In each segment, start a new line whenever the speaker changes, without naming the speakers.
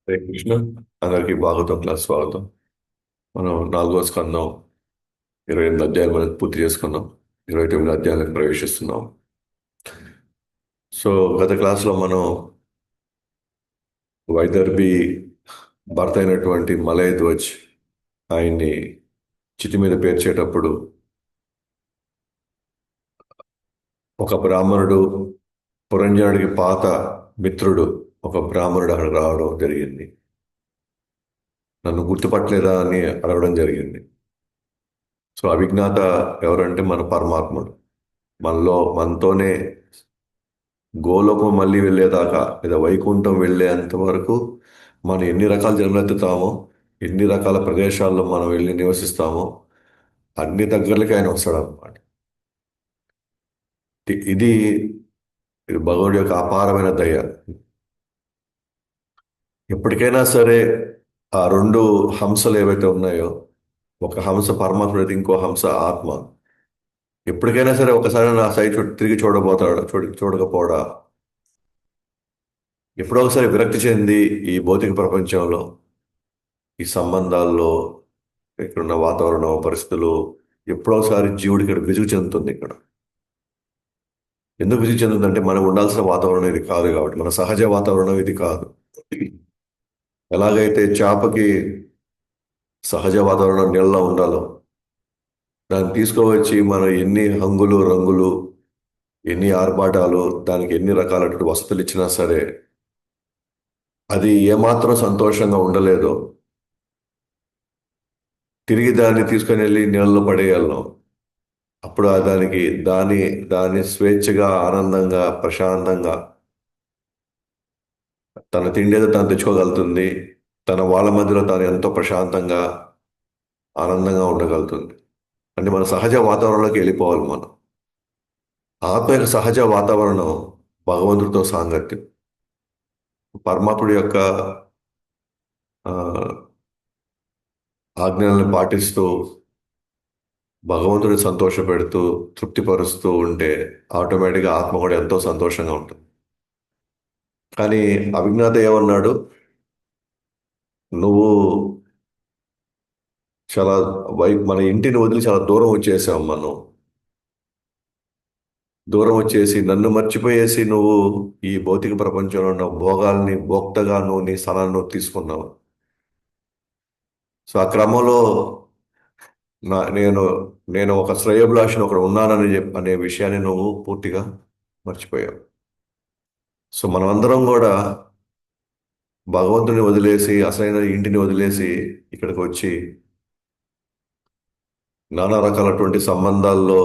హరే కృష్ణ. అందరికీ భాగవతం క్లాస్ స్వాగతం. మనం 4వ స్కందం 28 అధ్యాయాలు మనం పూర్తి చేసుకున్నాం. 29 అధ్యాయాలకు ప్రవేశిస్తున్నాం. సో గత క్లాస్లో మనం వైదర్భి భర్త అయినటువంటి మలయ ధ్వజ్ ఆయన్ని చితి మీద పేర్చేటప్పుడు ఒక బ్రాహ్మణుడు, పురంజనుడికి పాత మిత్రుడు ఒక బ్రాహ్మణుడు అక్కడ రావడం జరిగింది. నన్ను గుర్తుపట్టలేదా అని అడగడం జరిగింది. సో అవిజ్ఞాత ఎవరంటే మన పరమాత్ముడు. మనతోనే గోలోకం మళ్ళీ వెళ్ళేదాకా లేదా వైకుంఠం వెళ్ళేంత వరకు మనం ఎన్ని రకాల జన్మలెత్తుతామో, ఎన్ని రకాల ప్రదేశాల్లో మనం వెళ్ళి నివసిస్తామో అన్ని దగ్గరలకి ఆయన వస్తాడు అనమాట. ఇది ఇది భగవుడి యొక్క అపారమైన దయ. ఎప్పటికైనా సరే ఆ రెండు హంసలు ఏవైతే ఉన్నాయో, ఒక హంస పరమాత్ముడు అయితే ఇంకో హంస ఆత్మ. ఎప్పటికైనా సరే ఒకసారి నా సైడ్ తిరిగి చూడబోతాడు, చూడకపోవడా, ఎప్పుడో ఒకసారి విరక్తి చెంది ఈ భౌతిక ప్రపంచంలో, ఈ సంబంధాల్లో, ఇక్కడున్న వాతావరణం పరిస్థితులు, ఎప్పుడో ఒకసారి జీవుడికి ఇక్కడ విసుగు చెందుతుంది. ఇక్కడ ఎందుకు విసుగు చెందుతుందంటే మనం ఉండాల్సిన వాతావరణం ఇది కాదు కాబట్టి, మన సహజ వాతావరణం ఇది కాదు. ఎలాగైతే చేపకి సహజ వాతావరణం నీళ్ళలో ఉండాలో, దాన్ని తీసుకోవచ్చి మనం ఎన్ని హంగులు రంగులు, ఎన్ని ఆర్భాటాలు, దానికి ఎన్ని రకాలైన వసతులు ఇచ్చినా సరే అది ఏమాత్రం సంతోషంగా ఉండలేదో, తిరిగి దాన్ని తీసుకొని వెళ్ళి నీళ్ళలో పడేయాలను. అప్పుడు దానికి దాని దాని స్వేచ్ఛగా, ఆనందంగా, ప్రశాంతంగా తన తిండి ఏదో తను తెచ్చుకోగలుగుతుంది. తన వాళ్ళ మధ్యలో తాను ఎంతో ప్రశాంతంగా, ఆనందంగా ఉండగలుగుతుంది. అంటే మన సహజ వాతావరణంలోకి వెళ్ళిపోవాలి మనం. ఆత్మ యొక్క సహజ వాతావరణం భగవంతుడితో సాంగత్యం. పరమాత్ముడి యొక్క ఆ, ఆజ్ఞలను పాటిస్తూ భగవంతుడిని సంతోషపెడుతూ తృప్తిపరుస్తూ ఉంటే ఆటోమేటిక్గా ఆత్మ కూడా ఎంతో సంతోషంగా ఉంటుంది. కానీ అవిజ్ఞాత ఏమన్నాడు, నువ్వు చాలా మన ఇంటిని వదిలి చాలా దూరం వచ్చేసావు. మనం దూరం వచ్చేసి నన్ను మర్చిపోయేసి నువ్వు ఈ భౌతిక ప్రపంచంలో ఉన్న భోగాల్ని భోక్తగా నువ్వు నీ స్థలాన్ని నువ్వు తీసుకున్నావు. సో ఆ క్రమంలో నేను నేను ఒక శ్రేయోభిలాషిని ఒకడు ఉన్నానని అనే విషయాన్ని నువ్వు పూర్తిగా మర్చిపోయావు. సో మనమందరం కూడా భగవంతుని వదిలేసి, అసలైన ఇంటిని వదిలేసి ఇక్కడికి వచ్చి నానా రకాలటువంటి సంబంధాల్లో,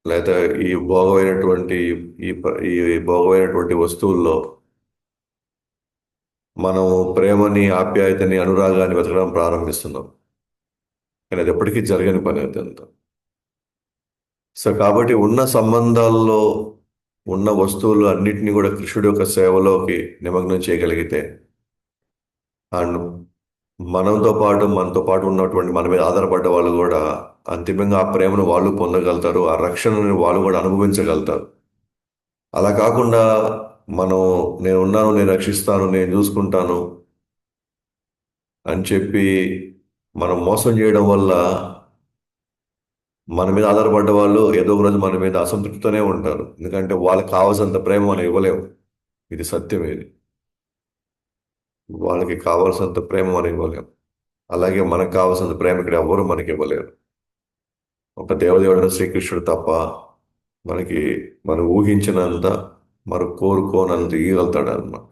లేదా ఈ భోగమైనటువంటి ఈ భోగమైనటువంటి వస్తువుల్లో మనం ప్రేమని, ఆప్యాయతని, అనురాగాన్ని వెతకడం ప్రారంభిస్తున్నాం. కానీ అది ఎప్పటికీ జరగని పని అదంతా. సో కాబట్టి ఉన్న సంబంధాల్లో ఉన్న వస్తువులు అన్నిటినీ కూడా కృష్ణుడి యొక్క సేవలోకి నిమగ్నం చేయగలిగితే, అండ్ మనతో పాటు ఉన్నటువంటి మన మీద ఆధారపడ్డ వాళ్ళు కూడా అంతిమంగా ఆ ప్రేమను వాళ్ళు పొందగలుగుతారు, ఆ రక్షణని వాళ్ళు కూడా అనుభవించగలుగుతారు. అలా కాకుండా మనం నేనున్నాను, నేను రక్షిస్తాను, నేను చూసుకుంటాను అని చెప్పి మనం మోసం చేయడం వల్ల మన మీద ఆధారపడ్డ వాళ్ళు ఏదో ఒక రోజు మన మీద అసంతృప్తితోనే ఉంటారు. ఎందుకంటే వాళ్ళకి కావాల్సినంత ప్రేమ మనం ఇవ్వలేము. ఇది సత్యం. ఇది వాళ్ళకి కావాల్సినంత ప్రేమ మనం ఇవ్వలేము. అలాగే మనకు కావాల్సినంత ప్రేమ ఇక్కడ ఎవ్వరూ మనకి ఇవ్వలేరు. ఒక దేవదేవుడైన శ్రీకృష్ణుడు తప్ప మనకి మనం ఊహించినంత, మనం కోరుకోనంత ఇవ్వగలుగుతాడు అన్నమాట.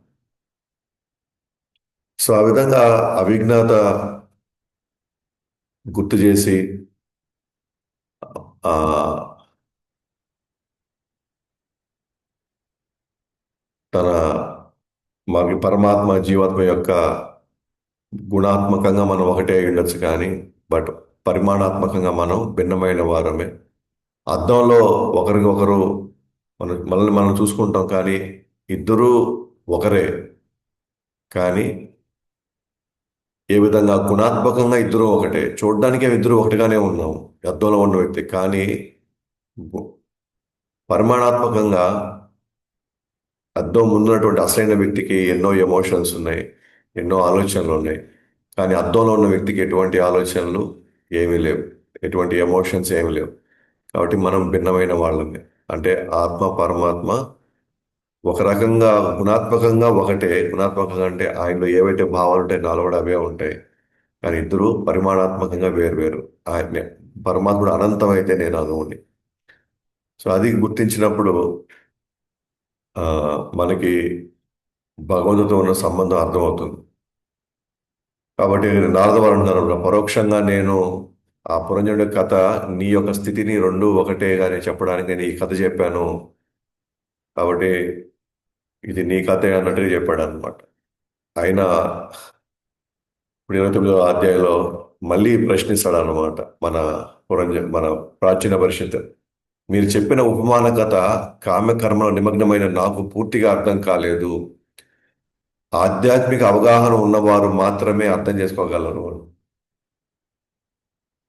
సో ఆ విధంగా అవిజ్ఞాత గుర్తు చేసి ఆ తన మాకు పరమాత్మ జీవాత్మ యొక్క గుణాత్మకంగా మనం ఒకటే అయి ఉండొచ్చు, కానీ బట్ పరిమాణాత్మకంగా మనం భిన్నమైన వారమే. అద్దంలో ఒకరికొకరు మనల్ని మనం చూసుకుంటాం, కానీ ఇద్దరూ ఒకరే. కానీ ఏ విధంగా గుణాత్మకంగా ఇద్దరూ ఒకటే, చూడడానికే ఇద్దరు ఒకటిగానే ఉన్నాం అద్దంలో ఉన్న వ్యక్తి, కానీ గు- పరిమాణాత్మకంగా అద్దం ముందున్నటువంటి అసలైన వ్యక్తికి ఎన్నో ఎమోషన్స్ ఉన్నాయి, ఎన్నో ఆలోచనలు ఉన్నాయి. కానీ అద్దంలో ఉన్న వ్యక్తికి ఎటువంటి ఆలోచనలు ఏమీ లేవు, ఎటువంటి ఎమోషన్స్ ఏమీ లేవు. కాబట్టి మనం భిన్నమైన వాళ్ళని. అంటే ఆత్మ పరమాత్మ ఒక రకంగా గుణాత్మకంగా ఒకటే. గుణాత్మకంగా అంటే ఆయనలో ఏవైతే భావాలు ఉంటాయి నాలో కూడా అవే ఉంటాయి. కానీ ఇద్దరు పరిమాణాత్మకంగా వేరు. ఆయన పరమాత్ముడు అనంతమైతే నేను అణువుని. సో అది గుర్తించినప్పుడు ఆ, మనకి భగవంతుడితో ఉన్న సంబంధం అర్థమవుతుంది. కాబట్టి నారద వారు అంటున్నారు, పరోక్షంగా నేను ఆ పురంజనుడి కథ నీ యొక్క స్థితిని రెండు ఒకటే గాని చెప్పడానికి నేను ఈ కథ చెప్పాను. కాబట్టి ఇది నీ కథే అన్నట్టుగా చెప్పాడు అనమాట. ఆయన ఇప్పుడు 29వ అధ్యాయంలో మళ్ళీ ప్రశ్నిస్తాడు అనమాట. మన మన ప్రాచీన పరిషత్, మీరు చెప్పిన ఉపమాన కథ కామ్యకర్మలో నిమగ్నమైన నాకు పూర్తిగా అర్థం కాలేదు. ఆధ్యాత్మిక అవగాహన ఉన్నవారు మాత్రమే అర్థం చేసుకోగలరు.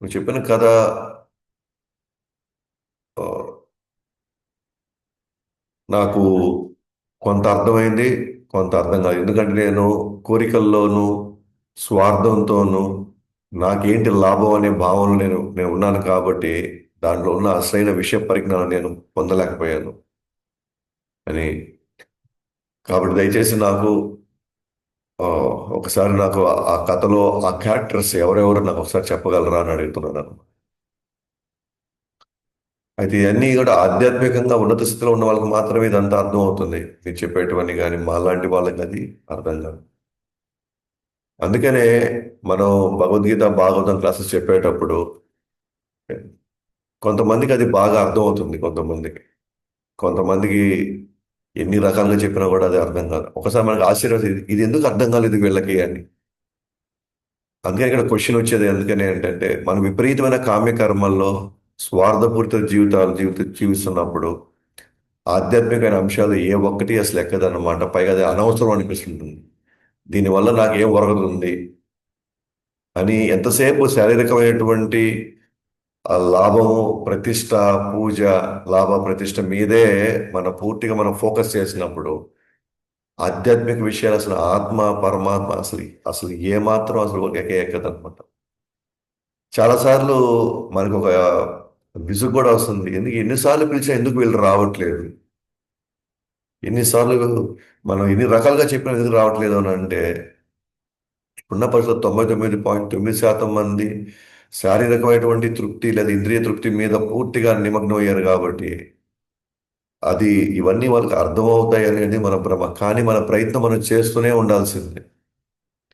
నువ్వు చెప్పిన కథ ఆ, నాకు కొంత అర్థమైంది, కొంత అర్థం కాదు. ఎందుకంటే నేను కోరికల్లోనూ స్వార్థంతోనూ నాకేంటి లాభం అనే భావనలో నేను ఉన్నాను. కాబట్టి దాంట్లో ఉన్న అసలైన విషయ పరిజ్ఞానం నేను పొందలేకపోయాను అని. కాబట్టి దయచేసి నాకు ఆ, ఒకసారి నాకు ఆ కథలో ఆ క్యారెక్టర్స్ ఎవరెవరు నాకు ఒకసారి చెప్పగలరా అని అడుగుతున్నాను. అయితే ఇవన్నీ కూడా ఆధ్యాత్మికంగా ఉన్నత స్థితిలో ఉన్న వాళ్ళకి మాత్రమే ఇదంతా అర్థం అవుతుంది. మీరు చెప్పేటివన్నీ కానీ మాలాంటి వాళ్ళకి అది అర్థం కాదు. అందుకనే మనం భగవద్గీత భాగవతం క్లాసెస్ చెప్పేటప్పుడు కొంతమందికి అది బాగా అర్థం అవుతుంది, కొంతమందికి ఎన్ని రకాలుగా చెప్పినా కూడా అది అర్థం కాదు. ఒకసారి మనకు ఆశ్చర్యం ఇది ఇది ఎందుకు అర్థం కాలేదు వీళ్ళకి అని. అందుకని ఇక్కడ క్వశ్చన్ వచ్చేది ఎందుకని ఏంటంటే, మనం విపరీతమైన కామ్యకర్మల్లో స్వార్థపూరిత జీవిస్తున్నప్పుడు ఆధ్యాత్మికమైన అంశాలు ఏ ఒక్కటి అసలు ఎక్కదన్నమాట. పైగా అది అనవసరం అనిపిస్తుంటుంది. దీనివల్ల నాకు ఏం ఒరగతుంది అని ఎంతసేపు శారీరకమైనటువంటి ఆ లాభము, ప్రతిష్ట, పూజ, లాభ ప్రతిష్ట మీదే పూర్తిగా మనం ఫోకస్ చేసినప్పుడు ఆధ్యాత్మిక విషయాలు అసలు ఆత్మ పరమాత్మ అసలు అసలు ఏమాత్రం అసలు ఎక్కదనమాట. చాలాసార్లు మనకు ఒక విసుగు కూడా వస్తుంది. ఎందుకు ఎన్నిసార్లు పిలిచా ఎందుకు వీళ్ళు రావట్లేదు, ఎన్నిసార్లు మనం ఎన్ని రకాలుగా చెప్పినా ఎందుకు రావట్లేదు అని అంటే, ఉన్న పరిస్థితుల్లో 99.9% మంది శారీరకమైనటువంటి తృప్తి లేదా ఇంద్రియ తృప్తి మీద పూర్తిగా నిమగ్నం అయ్యారు. కాబట్టి అది ఇవన్నీ వాళ్ళకి అర్థమవుతాయి అనేది మన భ్రమ. కానీ మన ప్రయత్నం మనం చేస్తూనే ఉండాల్సిందే.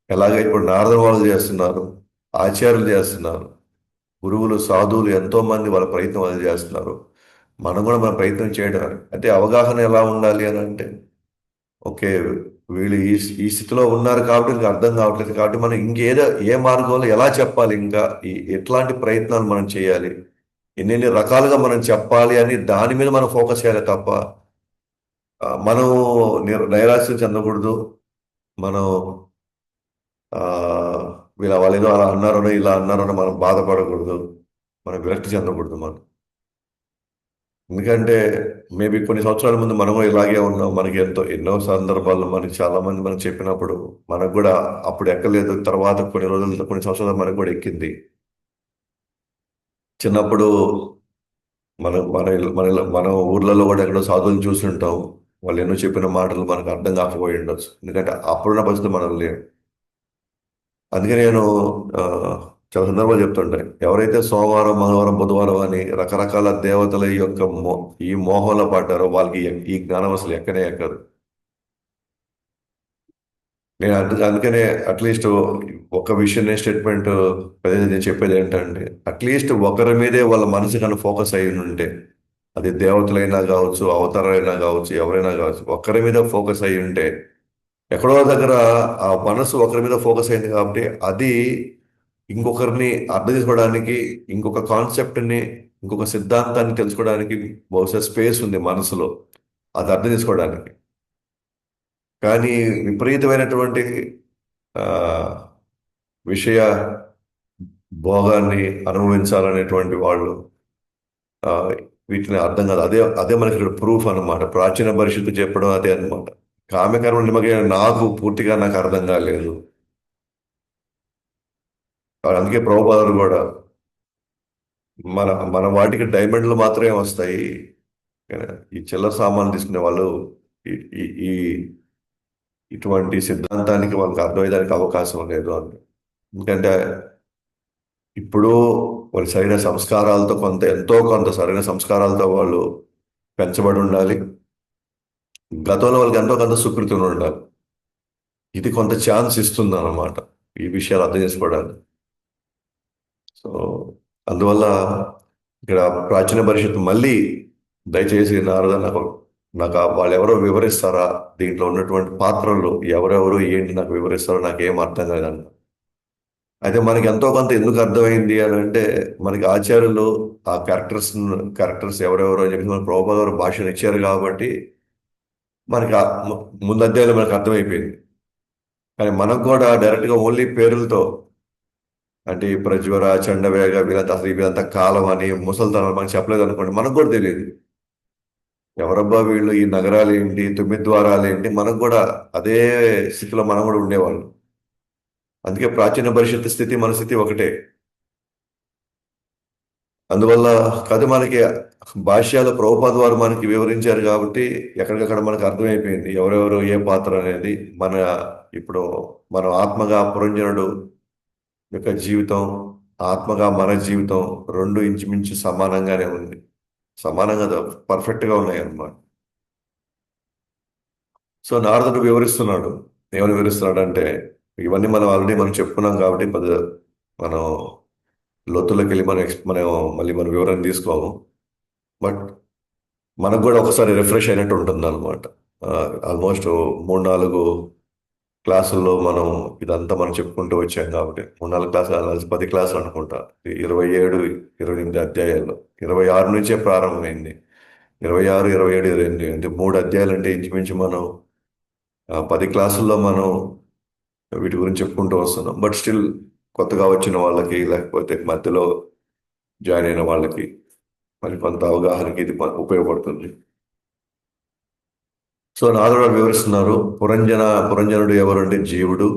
ఎలాగ ఇప్పుడు నారద వాళ్ళు చేస్తున్నారు, ఆచార్యులు చేస్తున్నారు, గురువులు సాధువులు ఎంతో మంది వాళ్ళ ప్రయత్నం అది చేస్తున్నారు. మనం కూడా మన ప్రయత్నం చేయడం. అంటే అవగాహన ఎలా ఉండాలి అని అంటే, ఓకే, వీళ్ళు ఈ స్థితిలో ఉన్నారు కాబట్టి వీళ్ళకి అర్థం కావట్లేదు. కాబట్టి మనం ఇంకేదో ఏ మార్గంలో ఎలా చెప్పాలి, ఇంకా ఎట్లాంటి ప్రయత్నాలు మనం చేయాలి, ఎన్నెన్ని రకాలుగా మనం చెప్పాలి అని దాని మీద మనం ఫోకస్ చేయాలి తప్ప మనం నైరాశ్యం చెందకూడదు. మనం ఆ, వాళ్ళు ఏదో అలా అన్నారనో ఇలా అన్నారనో మనం బాధపడకూడదు, మనం విరక్తి చెందకూడదు మనం. ఎందుకంటే మేబీ కొన్ని సంవత్సరాల ముందు మనం కూడా ఇలాగే ఉన్నాం. మనకి ఎన్నో సందర్భాల్లో మనకి చాలా మంది మనకు చెప్పినప్పుడు మనకు కూడా అప్పుడు ఎక్కలేదు. తర్వాత కొన్ని రోజులు కొన్ని సంవత్సరాలు మనకు కూడా ఎక్కింది. చిన్నప్పుడు మనం మన మన మన ఊర్లలో కూడా ఎక్కడో సాధువులు చూస్తుంటాం. వాళ్ళు ఎన్నో చెప్పిన మాటలు మనకు అర్థం కాకపోయి ఉండొచ్చు. ఎందుకంటే అప్పుడున్న పరిస్థితి మనం లేవు. అందుకే నేను ఆ, చాలా సందర్భాలు చెప్తుంటాను, ఎవరైతే సోమవారం మంగళవారం బుధవారం అని రకరకాల దేవతల యొక్క ఈ మోహంలో పడ్డారో వాళ్ళకి ఈ జ్ఞానం అసలు ఎక్కనే ఎక్కదు. నేను అందుకనే అట్లీస్ట్ ఒక విషయం స్టేట్మెంట్ నేను చెప్పేది ఏంటంటే, అట్లీస్ట్ ఒకరి మీదే వాళ్ళ మనసు కన్నా ఫోకస్ అయి ఉంటే, అది దేవతలైనా కావచ్చు, అవతారాలైనా కావచ్చు, ఎవరైనా కావచ్చు, ఒకరి మీద ఫోకస్ అయి ఉంటే ఎక్కడో దగ్గర ఆ మనసు ఒకరి మీద ఫోకస్ అయింది కాబట్టి అది ఇంకొకరిని అర్థం చేసుకోవడానికి, ఇంకొక కాన్సెప్ట్ని, ఇంకొక సిద్ధాంతాన్ని తెలుసుకోవడానికి బహుశా స్పేస్ ఉంది మనసులో, అది అర్థం చేసుకోవడానికి. కానీ విపరీతమైనటువంటి ఆ, విషయ భోగాన్ని అనుభవించాలనేటువంటి వాళ్ళు ఆ, వీటిని అర్థం కాదు. అదే అదే మనకి ఇక్కడ ప్రూఫ్ అన్నమాట. ప్రాచీన పరిషత్తు చెప్పడం అదే అన్నమాట. కామ్యకర్మ నిమగ్నం నాకు పూర్తిగా నాకు అర్థం కాలేదు. అందుకే ప్రభుపాదులు కూడా మన మన వాటికి డైమండ్లు మాత్రమే వస్తాయి, ఈ చిల్లర సామాన్లు తీసుకునే వాళ్ళు ఈ ఈ- ఈ ఇటువంటి సిద్ధాంతానికి వాళ్ళకి అర్థమయ్యేదానికి అవకాశం లేదు అని. ఎందుకంటే ఇప్పుడు వాళ్ళు సరైన సంస్కారాలతో కొంత ఎంతో కొంత సరైన సంస్కారాలతో వాళ్ళు పెంచబడి ఉండాలి. గతంలో వాళ్ళకి ఎంతో కొంత సుకృతి ఉండాలి. ఇది కొంత ఛాన్స్ ఇస్తుంది అన్నమాట ఈ విషయాలు అర్థం చేసుకోవడానికి. సో అందువల్ల ఇక్కడ ప్రాచీన పరిషత్తు మళ్ళీ దయచేసి నారద నాకు నాకు వాళ్ళు ఎవరో వివరిస్తారా, దీంట్లో ఉన్నటువంటి పాత్రలు ఎవరెవరు ఏంటి నాకు వివరిస్తారో నాకు ఏం అర్థం కాదండి. అయితే మనకి ఎంతో కొంత ఎందుకు అర్థమైంది అని అంటే మనకి ఆచార్యులు ఆ క్యారెక్టర్స్ ఎవరెవరు అని చెప్పి మన ప్రభుపాద గారు భాషను ఇచ్చారు కాబట్టి మనకి ముందు అధ్యాయంలో మనకు అర్థమైపోయింది. కానీ మనకు కూడా డైరెక్ట్గా ఓన్లీ పేర్లతో, అంటే ఈ ప్రజ్వర చండవేగ వీళ్ళంతా అసలు వీళ్ళంతా కాలం అని ముసల్తనం మనకు చెప్పలేదు అనుకోండి, మనకు కూడా తెలియదు ఎవరబ్బా వీళ్ళు, ఈ నగరాలు ఏంటి, తొమ్మిది ద్వారాలు ఏంటి, మనకు కూడా అదే స్థితిలో మనం కూడా ఉండేవాళ్ళు. అందుకే ప్రాచీన పరిషత్ స్థితి మన స్థితి ఒకటే. అందువల్ల కథ మనకి భాష్యాలు ప్రభుపాద వారు మనకి వివరించారు కాబట్టి ఎక్కడికక్కడ మనకు అర్థమైపోయింది ఎవరెవరు ఏ పాత్ర అనేది. మన ఇప్పుడు మనం ఆత్మగా పురంజనుడు యొక్క జీవితం, ఆత్మగా మన జీవితం రెండు ఇంచుమించు సమానంగానే ఉంది. సమానంగా పర్ఫెక్ట్గా ఉన్నాయి అన్నమాట. సో నారదుడు వివరిస్తున్నాడు. ఏమని వివరిస్తున్నాడు అంటే ఇవన్నీ మనం ఆల్రెడీ మనం చెప్పుకున్నాం కాబట్టి పెద్ద మనం లోతుల్లోకి వెళ్ళి మనం మళ్ళీ మన వివరణ తీసుకోము. బట్ మనకు కూడా ఒకసారి రిఫ్రెష్ అయినట్టు ఉంటుంది అనమాట. ఆల్మోస్ట్ 3-4 క్లాసుల్లో మనం ఇదంతా మనం చెప్పుకుంటూ వచ్చాం కాబట్టి 3-4 క్లాసులు 10 క్లాసులు అనుకుంటా, 27-28 అధ్యాయాలు, 26 నుంచే ప్రారంభమైంది. 26, 27, 28 అంటే 3 అధ్యాయాలు అంటే ఇంచుమించు మనం 10 క్లాసుల్లో మనం వీటి గురించి చెప్పుకుంటూ వస్తున్నాం. బట్ స్టిల్ కొత్తగా వచ్చిన వాళ్ళకి లేకపోతే మధ్యలో జాయిన్ అయిన వాళ్ళకి మరి కొంత అవగాహనకి ఇది ఉపయోగపడుతుంది. సో నారదుడు వివరిస్తున్నారు పురంజనుడు ఎవరు అంటే జీవుడు,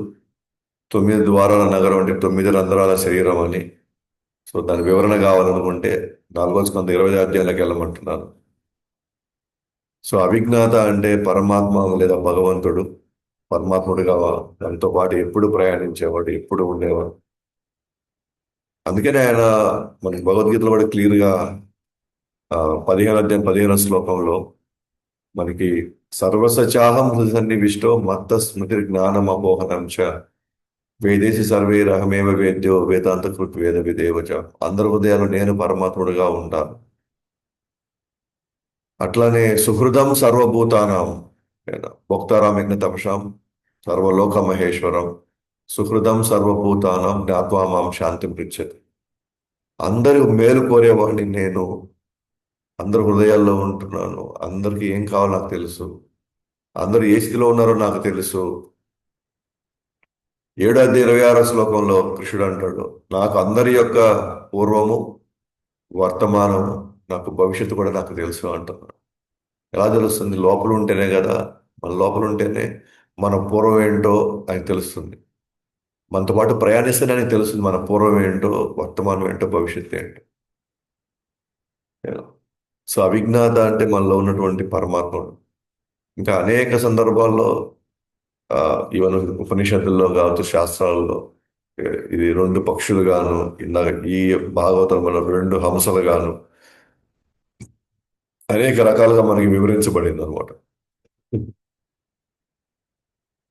9 ద్వారాల నగరం అంటే 9 రంధ్రాల శరీరం అని. సో దాని వివరణ కావాలనుకుంటే 4వ స్కంధం 20వ అధ్యాయంలోకి వెళ్ళమంటున్నాను. సో అవిజ్ఞాత అంటే పరమాత్మ లేదా భగవంతుడు, పరమాత్ముడిగా దానితో పాటు ఎప్పుడు ప్రయాణించేవాడు, ఎప్పుడు ఉండేవాడు. అందుకనే ఆయన మనకి భగవద్గీతలో కూడా క్లియర్గా 15వ అధ్యాయం 15వ శ్లోకంలో మనకి సర్వసచాహం సన్నివిష్టో మత్త స్మృతి జ్ఞానం అపోహనం చ వేదేసి సర్వైరహమేవ వేద్యో వేదాంతకృత్ వేద విదేవచ. అందరి హృదయాలు నేను పరమాత్ముడుగా ఉంటాను. అట్లానే సుహృదం సర్వభూతానాం భోక్తారాం యజ్ఞ తపసాం సర్వలోక మహేశ్వరం సుహృదం సర్వభూతానాం జ్ఞాత్వా మాం శాంతి పృచ్చతి. అందరూ మేలు కోరేవాడిని నేను, అందరి హృదయాల్లో ఉంటున్నాను, అందరికీ ఏం కావాలో నాకు తెలుసు, అందరూ ఏ స్థితిలో ఉన్నారో నాకు తెలుసు. 7-26 శ్లోకంలో కృష్ణుడు అంటాడు, నాకు అందరి యొక్క పూర్వము వర్తమానము నాకు భవిష్యత్తు కూడా నాకు తెలుసు అంటున్నాడు. ఎలా తెలుస్తుంది? లోపల ఉంటేనే కదా. మన లోపల ఉంటేనే మన పూర్వం ఏంటో ఆయనకు తెలుస్తుంది. మనతో పాటు ప్రయాణిస్తేనే ఆయనకు తెలుస్తుంది మన పూర్వం ఏంటో, వర్తమానం ఏంటో, భవిష్యత్తు ఏంటో. సో అవిజ్ఞాత అంటే మనలో ఉన్నటువంటి పరమాత్ముడు. ఇంకా అనేక సందర్భాల్లో ఈవెన్ ఉపనిషత్తుల్లో కావచ్చు, శాస్త్రాల్లో ఇది 2 పక్షులు గాను, ఇందాక ఈ భాగవతం మన 2 హంసలు గాను అనేక రకాలుగా మనకి వివరించబడింది అనమాట.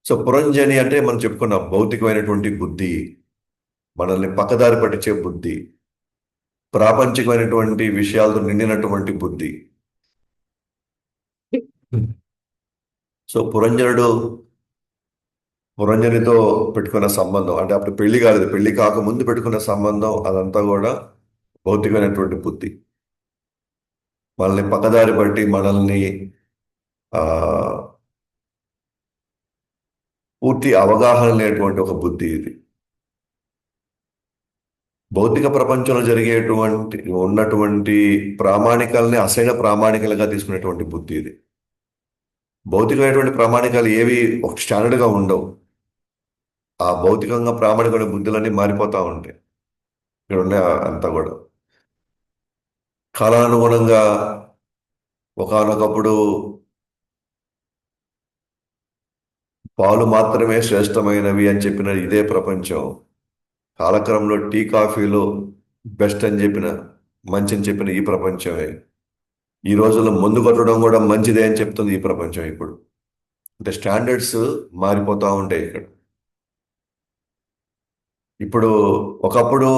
సో పురంజని అంటే మనం చెప్పుకున్న భౌతికమైనటువంటి బుద్ధి, మనల్ని పక్కదారి పట్టించే బుద్ధి, ప్రాపంచికమైనటువంటి విషయాలతో నిండినటువంటి బుద్ధి. సో పురంజనితో పెట్టుకున్న సంబంధం అంటే అప్పుడు పెళ్లి కాలేదు, పెళ్లి కాకముందు పెట్టుకున్న సంబంధం అదంతా కూడా భౌతికమైనటువంటి బుద్ధి. మనల్ని పక్కదారి బట్టి మనల్ని ఆ పూర్తి అవగాహన లేనటువంటి ఒక బుద్ధి ఇది. భౌతిక ప్రపంచంలో ఉన్నటువంటి ప్రామాణికాలని అసైన ప్రామాణికలుగా తీసుకునేటువంటి బుద్ధి ఇది. భౌతికమైనటువంటి ప్రామాణికాలు ఏవి ఒక స్టాండర్డ్గా ఉండవు. ఆ భౌతికంగా ప్రామాణికమైన బుద్ధులన్నీ మారిపోతూ ఉంటాయి. ఇక్కడ ఉన్న అంతా కూడా కాలానుగుణంగా ఒకానొకప్పుడు పాలు మాత్రమే శ్రేష్టమైనవి అని చెప్పిన ఇదే ప్రపంచం కాలక్రమంలో టీ కాఫీలు బెస్ట్ అని చెప్పిన మంచి అని చెప్పిన ఈ ప్రపంచమే ఈ రోజుల్లో మందు కొట్టడం కూడా మంచిదే అని చెప్తుంది ఈ ప్రపంచం ఇప్పుడు. అంటే స్టాండర్డ్స్ మారిపోతూ ఉంటాయి ఇక్కడ. ఇప్పుడు ఒకప్పుడు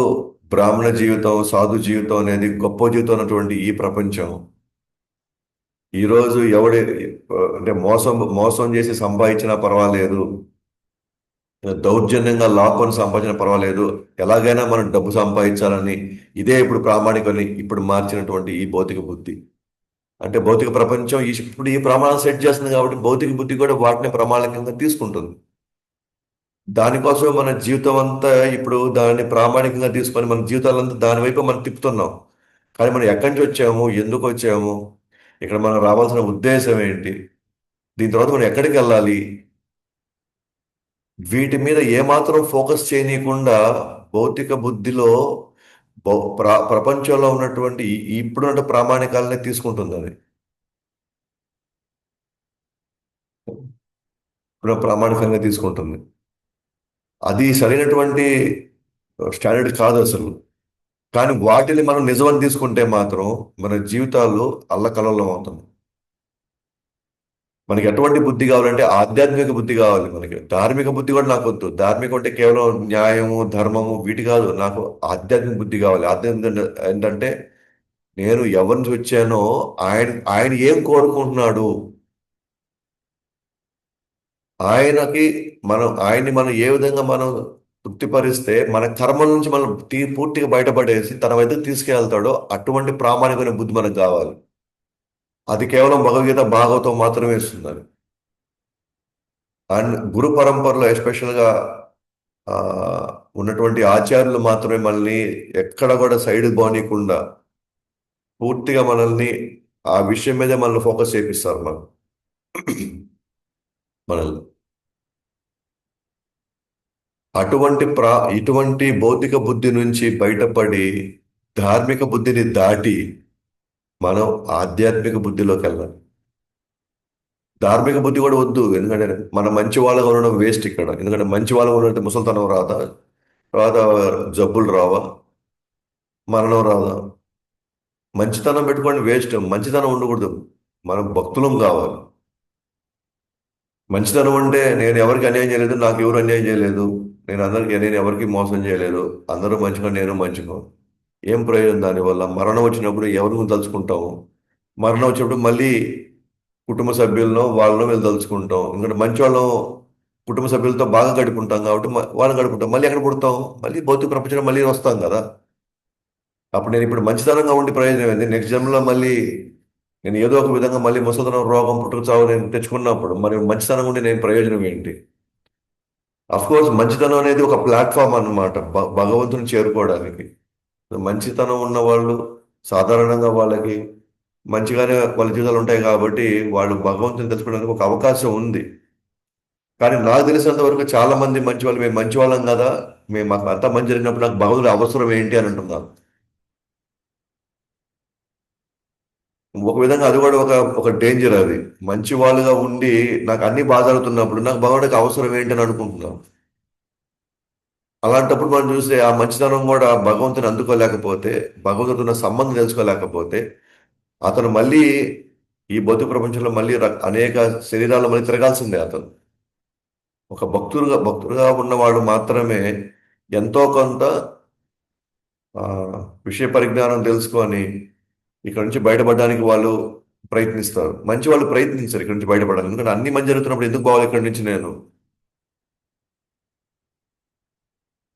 బ్రాహ్మణ జీవితం సాధు జీవితం అనేది గొప్ప జీవితం అన్నటువంటి ఈ ప్రపంచం ఈరోజు అంటే మోసం మోసం చేసి సంపాదించినా పర్వాలేదు, దౌర్జన్యంగా లాక్కొని సంపాదించినా పర్వాలేదు, ఎలాగైనా మనం డబ్బు సంపాదించాలని ఇదే ఇప్పుడు ప్రామాణికని ఇప్పుడు మార్చినటువంటి ఈ భౌతిక బుద్ధి. అంటే భౌతిక ప్రపంచం ఇప్పుడు ఈ ప్రమాణం సెట్ చేస్తుంది కాబట్టి భౌతిక బుద్ధి కూడా వాటిని ప్రామాణికంగా తీసుకుంటుంది. దానికోసం మన జీవితం అంతా ఇప్పుడు దాన్ని ప్రామాణికంగా తీసుకొని మన జీవితాలంతా దాని వైపు మనం తిప్పుతున్నాం. కానీ మనం ఎక్కడి నుంచి వచ్చాము, ఎందుకు వచ్చాము, ఇక్కడ మనం రావాల్సిన ఉద్దేశం ఏంటి, దీని తర్వాత మనం ఎక్కడికి వెళ్ళాలి, వీటి మీద ఏమాత్రం ఫోకస్ చేయనీయకుండా భౌతిక బుద్ధిలో ప్రపంచంలో ఉన్నటువంటి ఇప్పుడున్న ప్రామాణికాలనే తీసుకుంటుంది. అది ఇప్పుడు ప్రామాణికంగా తీసుకుంటుంది. అది సరైనటువంటి స్టాండర్డ్ కాదు అసలు. కానీ వాటిని మనం నిజమని తీసుకుంటే మాత్రం మన జీవితాలు అల్లకల్లోలం అవుతుంది. మనకి ఎటువంటి బుద్ధి కావాలంటే ఆధ్యాత్మిక బుద్ధి కావాలి. మనకి ధార్మిక బుద్ధి కూడా నాకు వద్దు. ధార్మికం అంటే కేవలం న్యాయము ధర్మము వీటి కాదు, నాకు ఆధ్యాత్మిక బుద్ధి కావాలి. ఆధ్యాత్మిక ఏంటంటే నేను ఎవరి నుంచి వచ్చానో ఆయన ఆయన ఏం కోరుకుంటున్నాడు, ఆయనకి ఆయన్ని మనం ఏ విధంగా మనం తృప్తిపరిస్తే మన కర్మల నుంచి మనం పూర్తిగా బయటపడేసి తన వైపు తీసుకెళ్తాడో అటువంటి ప్రామాణికమైన బుద్ధి మనకు కావాలి. అది కేవలం భగవద్గీత భాగవతం మాత్రమే ఇస్తుంది అది. అండ్ గురు పరంపరలో ఎస్పెషల్గా ఉన్నటువంటి ఆచార్యులు మాత్రమే మనల్ని ఎక్కడ కూడా సైడ్ పోనీయకుండా పూర్తిగా మనల్ని ఆ విషయం మీదే మనల్ని ఫోకస్ చేపిస్తారు మనల్ని. ఇటువంటి భౌతిక బుద్ధి నుంచి బయటపడి ధార్మిక బుద్ధిని దాటి మనం ఆధ్యాత్మిక బుద్ధిలోకి వెళ్ళాలి. ధార్మిక బుద్ధి కూడా వద్దు, ఎందుకంటే మనం మంచి వాళ్ళగా ఉండడం వేస్ట్ ఇక్కడ. ఎందుకంటే మంచి వాళ్ళగా ఉన్నట్టు ముసలితనం రాదా, తర్వాత జబ్బులు రావా, మరణం రాదా. మంచితనం పెట్టుకోండి వేస్ట్, మంచితనం ఉండకూడదు. మనం భక్తులం కావాలి. మంచితనం అంటే నేను ఎవరికి అన్యాయం చేయలేదు, నాకు ఎవరు అన్యాయం చేయలేదు, నేను ఎవరికి మోసం చేయలేదు, అందరూ మంచిగా నేను మంచిగా, ఏం ప్రయోజనం దానివల్ల? మరణం వచ్చినప్పుడు ఎవరిని తలుచుకుంటాము? మరణం వచ్చినప్పుడు మళ్ళీ కుటుంబ సభ్యులను వాళ్ళను వీళ్ళు తలుచుకుంటాం. ఎందుకంటే మంచి వాళ్ళం కుటుంబ సభ్యులతో బాగా గడుపుకుంటాం కాబట్టి వాళ్ళని గడుపుకుంటాం. మళ్ళీ ఎక్కడ పుడతాం? మళ్ళీ భౌతిక ప్రపంచంలో మళ్ళీ వస్తాం కదా. అప్పుడు నేను ఇప్పుడు మంచితనంగా ఉండి ప్రయోజనం ఏంది? నెక్స్ట్ జన్మలో మళ్ళీ నేను ఏదో ఒక విధంగా మళ్ళీ ముసలితనం రోగం పుట్టుక చావు నేను తెచ్చుకున్నప్పుడు మరి మంచితనం ఉండి నేను ప్రయోజనం ఏంటి? అఫ్ కోర్స్ మంచితనం అనేది ఒక ప్లాట్ఫామ్ అన్నమాట భగవంతుని చేరుకోవడానికి. మంచితనం ఉన్న వాళ్ళు సాధారణంగా వాళ్ళకి మంచిగానే వాళ్ళ జీవితాలు ఉంటాయి కాబట్టి వాళ్ళు భగవంతుని తెలుసుకోవడానికి ఒక అవకాశం ఉంది. కానీ నాకు తెలిసినంత వరకు చాలా మంది మంచి వాళ్ళు, మేము మంచి వాళ్ళం కదా, మేము మాకు అంతా మంచి జరిగినప్పుడు నాకు భగవంతుడి అవసరం ఏంటి అని అంటున్నారు. ఒక విధంగా అది కూడా ఒక డేంజర్. అది మంచి వాళ్ళుగా ఉండి నాకు అన్ని బాధ జరుగుతున్నప్పుడు నాకు భగవంతుడికి అవసరం ఏంటి అని అనుకుంటున్నాం. అలాంటప్పుడు మనం చూస్తే ఆ మంచితనం కూడా భగవంతుని అందుకోలేకపోతే, భగవంతుడితో సంబంధం తెలుసుకోలేకపోతే అతను మళ్ళీ ఈ భౌతిక ప్రపంచంలో మళ్ళీ అనేక శరీరాల్లో మళ్ళీ తిరగాల్సిందే. అతను ఒక భక్తుడుగా ఉన్నవాడు మాత్రమే ఎంతో కొంత విషయ పరిజ్ఞానం తెలుసుకొని ఇక్కడ నుంచి బయటపడడానికి వాళ్ళు ప్రయత్నిస్తారు. మంచి వాళ్ళు ప్రయత్నించారు ఇక్కడ నుంచి బయటపడాలి. ఎందుకంటే అన్ని మంచి జరుగుతున్నప్పుడు ఎందుకు పోవాలి ఇక్కడి నుంచి నేను?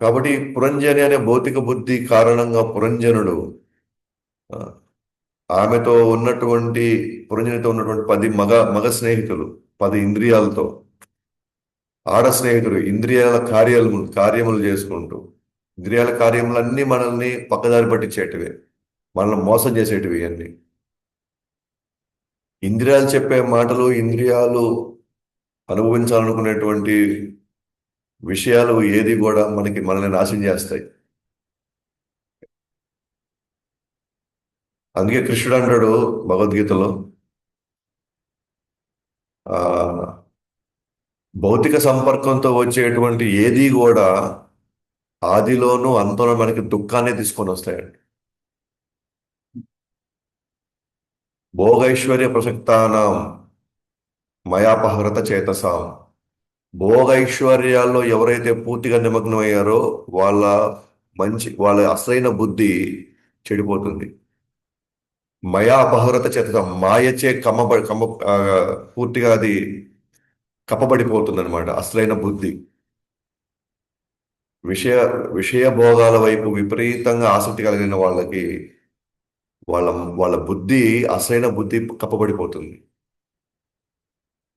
కాబట్టి పురంజని అనే భౌతిక బుద్ధి కారణంగా పురంజనుడు ఆమెతో ఉన్నటువంటి పురంజనితో ఉన్నటువంటి 10 మగ మగ స్నేహితులు, 10 ఇంద్రియాలతో, ఆడ స్నేహితుడు ఇంద్రియాల కార్యములు చేసుకుంటూ, ఇంద్రియాల కార్యములన్నీ మనల్ని పక్కదారి పట్టించేటివే, మనల్ని మోసం చేసేటివి అన్నీ. ఇంద్రియాలు చెప్పే మాటలు, ఇంద్రియాలు అనుభవించాలనుకునేటువంటి విషయాలు ఏది కూడా మనల్ని నాశనం చేస్తాయి. అందుకే కృష్ణుడు అంటాడు భగవద్గీతలో, ఆ భౌతిక సంపర్కంతో వచ్చేటువంటి ఏది కూడా ఆదిలోనూ అంతలో మనకి దుఃఖాన్ని తీసుకొని వస్తాయండి. భోగైశ్వర్య ప్రసక్తానం మయాపహృత చేతసాం. భోగైశ్వర్యాల్లో ఎవరైతే పూర్తిగా నిమగ్నమయ్యారో వాళ్ళ వాళ్ళ అసలైన బుద్ధి చెడిపోతుంది. మయా అపహృత చేతసాం, మాయచే పూర్తిగా అది కప్పబడిపోతుంది అనమాట అసలైన బుద్ధి. విషయ విషయ భోగాల వైపు విపరీతంగా ఆసక్తి కలిగిన వాళ్ళకి వాళ్ళ వాళ్ళ బుద్ధి, అసలైన బుద్ధి కప్పబడిపోతుంది.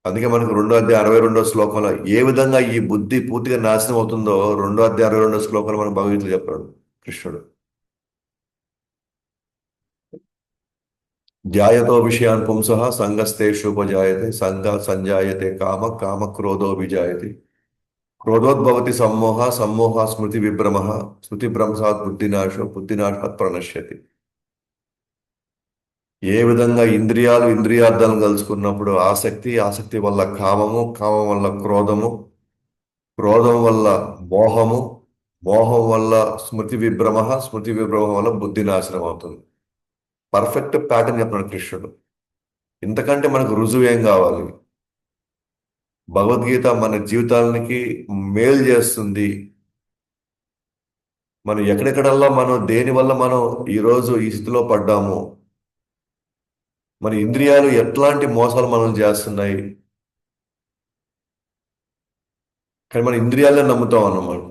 అందుకే మనకు 2 అధ్యాయం 62 శ్లోకంలో ఏ విధంగా ఈ బుద్ధి పూర్తిగా నాశనం అవుతుందో 2 అధ్యాయం 62 శ్లోకంలో మనకు భగవద్గీతలో చెప్పాడు కృష్ణుడు. ధ్యాయతో విషయాన్ పుంసః సంగస్తేషుపజాయతే సంగ సంజాయతే కామ కామ క్రోధో విజాయతే క్రోధోద్భవతి సమ్మోహ సమ్మోహ స్మృతి విభ్రమ స్మృతి భ్రంశాత్ బుద్ధినాశో బుద్ధినాశాత్ ప్రణశ్యతి. ఏ విధంగా ఇంద్రియాలు ఇంద్రియార్థాలను కలుసుకున్నప్పుడు ఆసక్తి, ఆసక్తి వల్ల కామము, కామం వల్ల క్రోధము, క్రోధం వల్ల మోహము, మోహం వల్ల స్మృతి విభ్రమ, స్మృతి విభ్రమం వల్ల బుద్ధి నాశనం అవుతుంది. పర్ఫెక్ట్ ప్యాటర్న్ చెప్తున్నాడు కృష్ణుడు. ఇంతకంటే మనకు రుజువు ఏం కావాలి? భగవద్గీత మన జీవితానికి మేలు చేస్తుంది. మనం ఎక్కడెక్కడల్లా మనం దేని వల్ల మనం ఈరోజు ఈ స్థితిలో పడ్డాము, మన ఇంద్రియాలు ఎట్లాంటి మోసాలు మనం చేస్తున్నాయి, కానీ మన ఇంద్రియాలనే నమ్ముతాం అన్నమాట.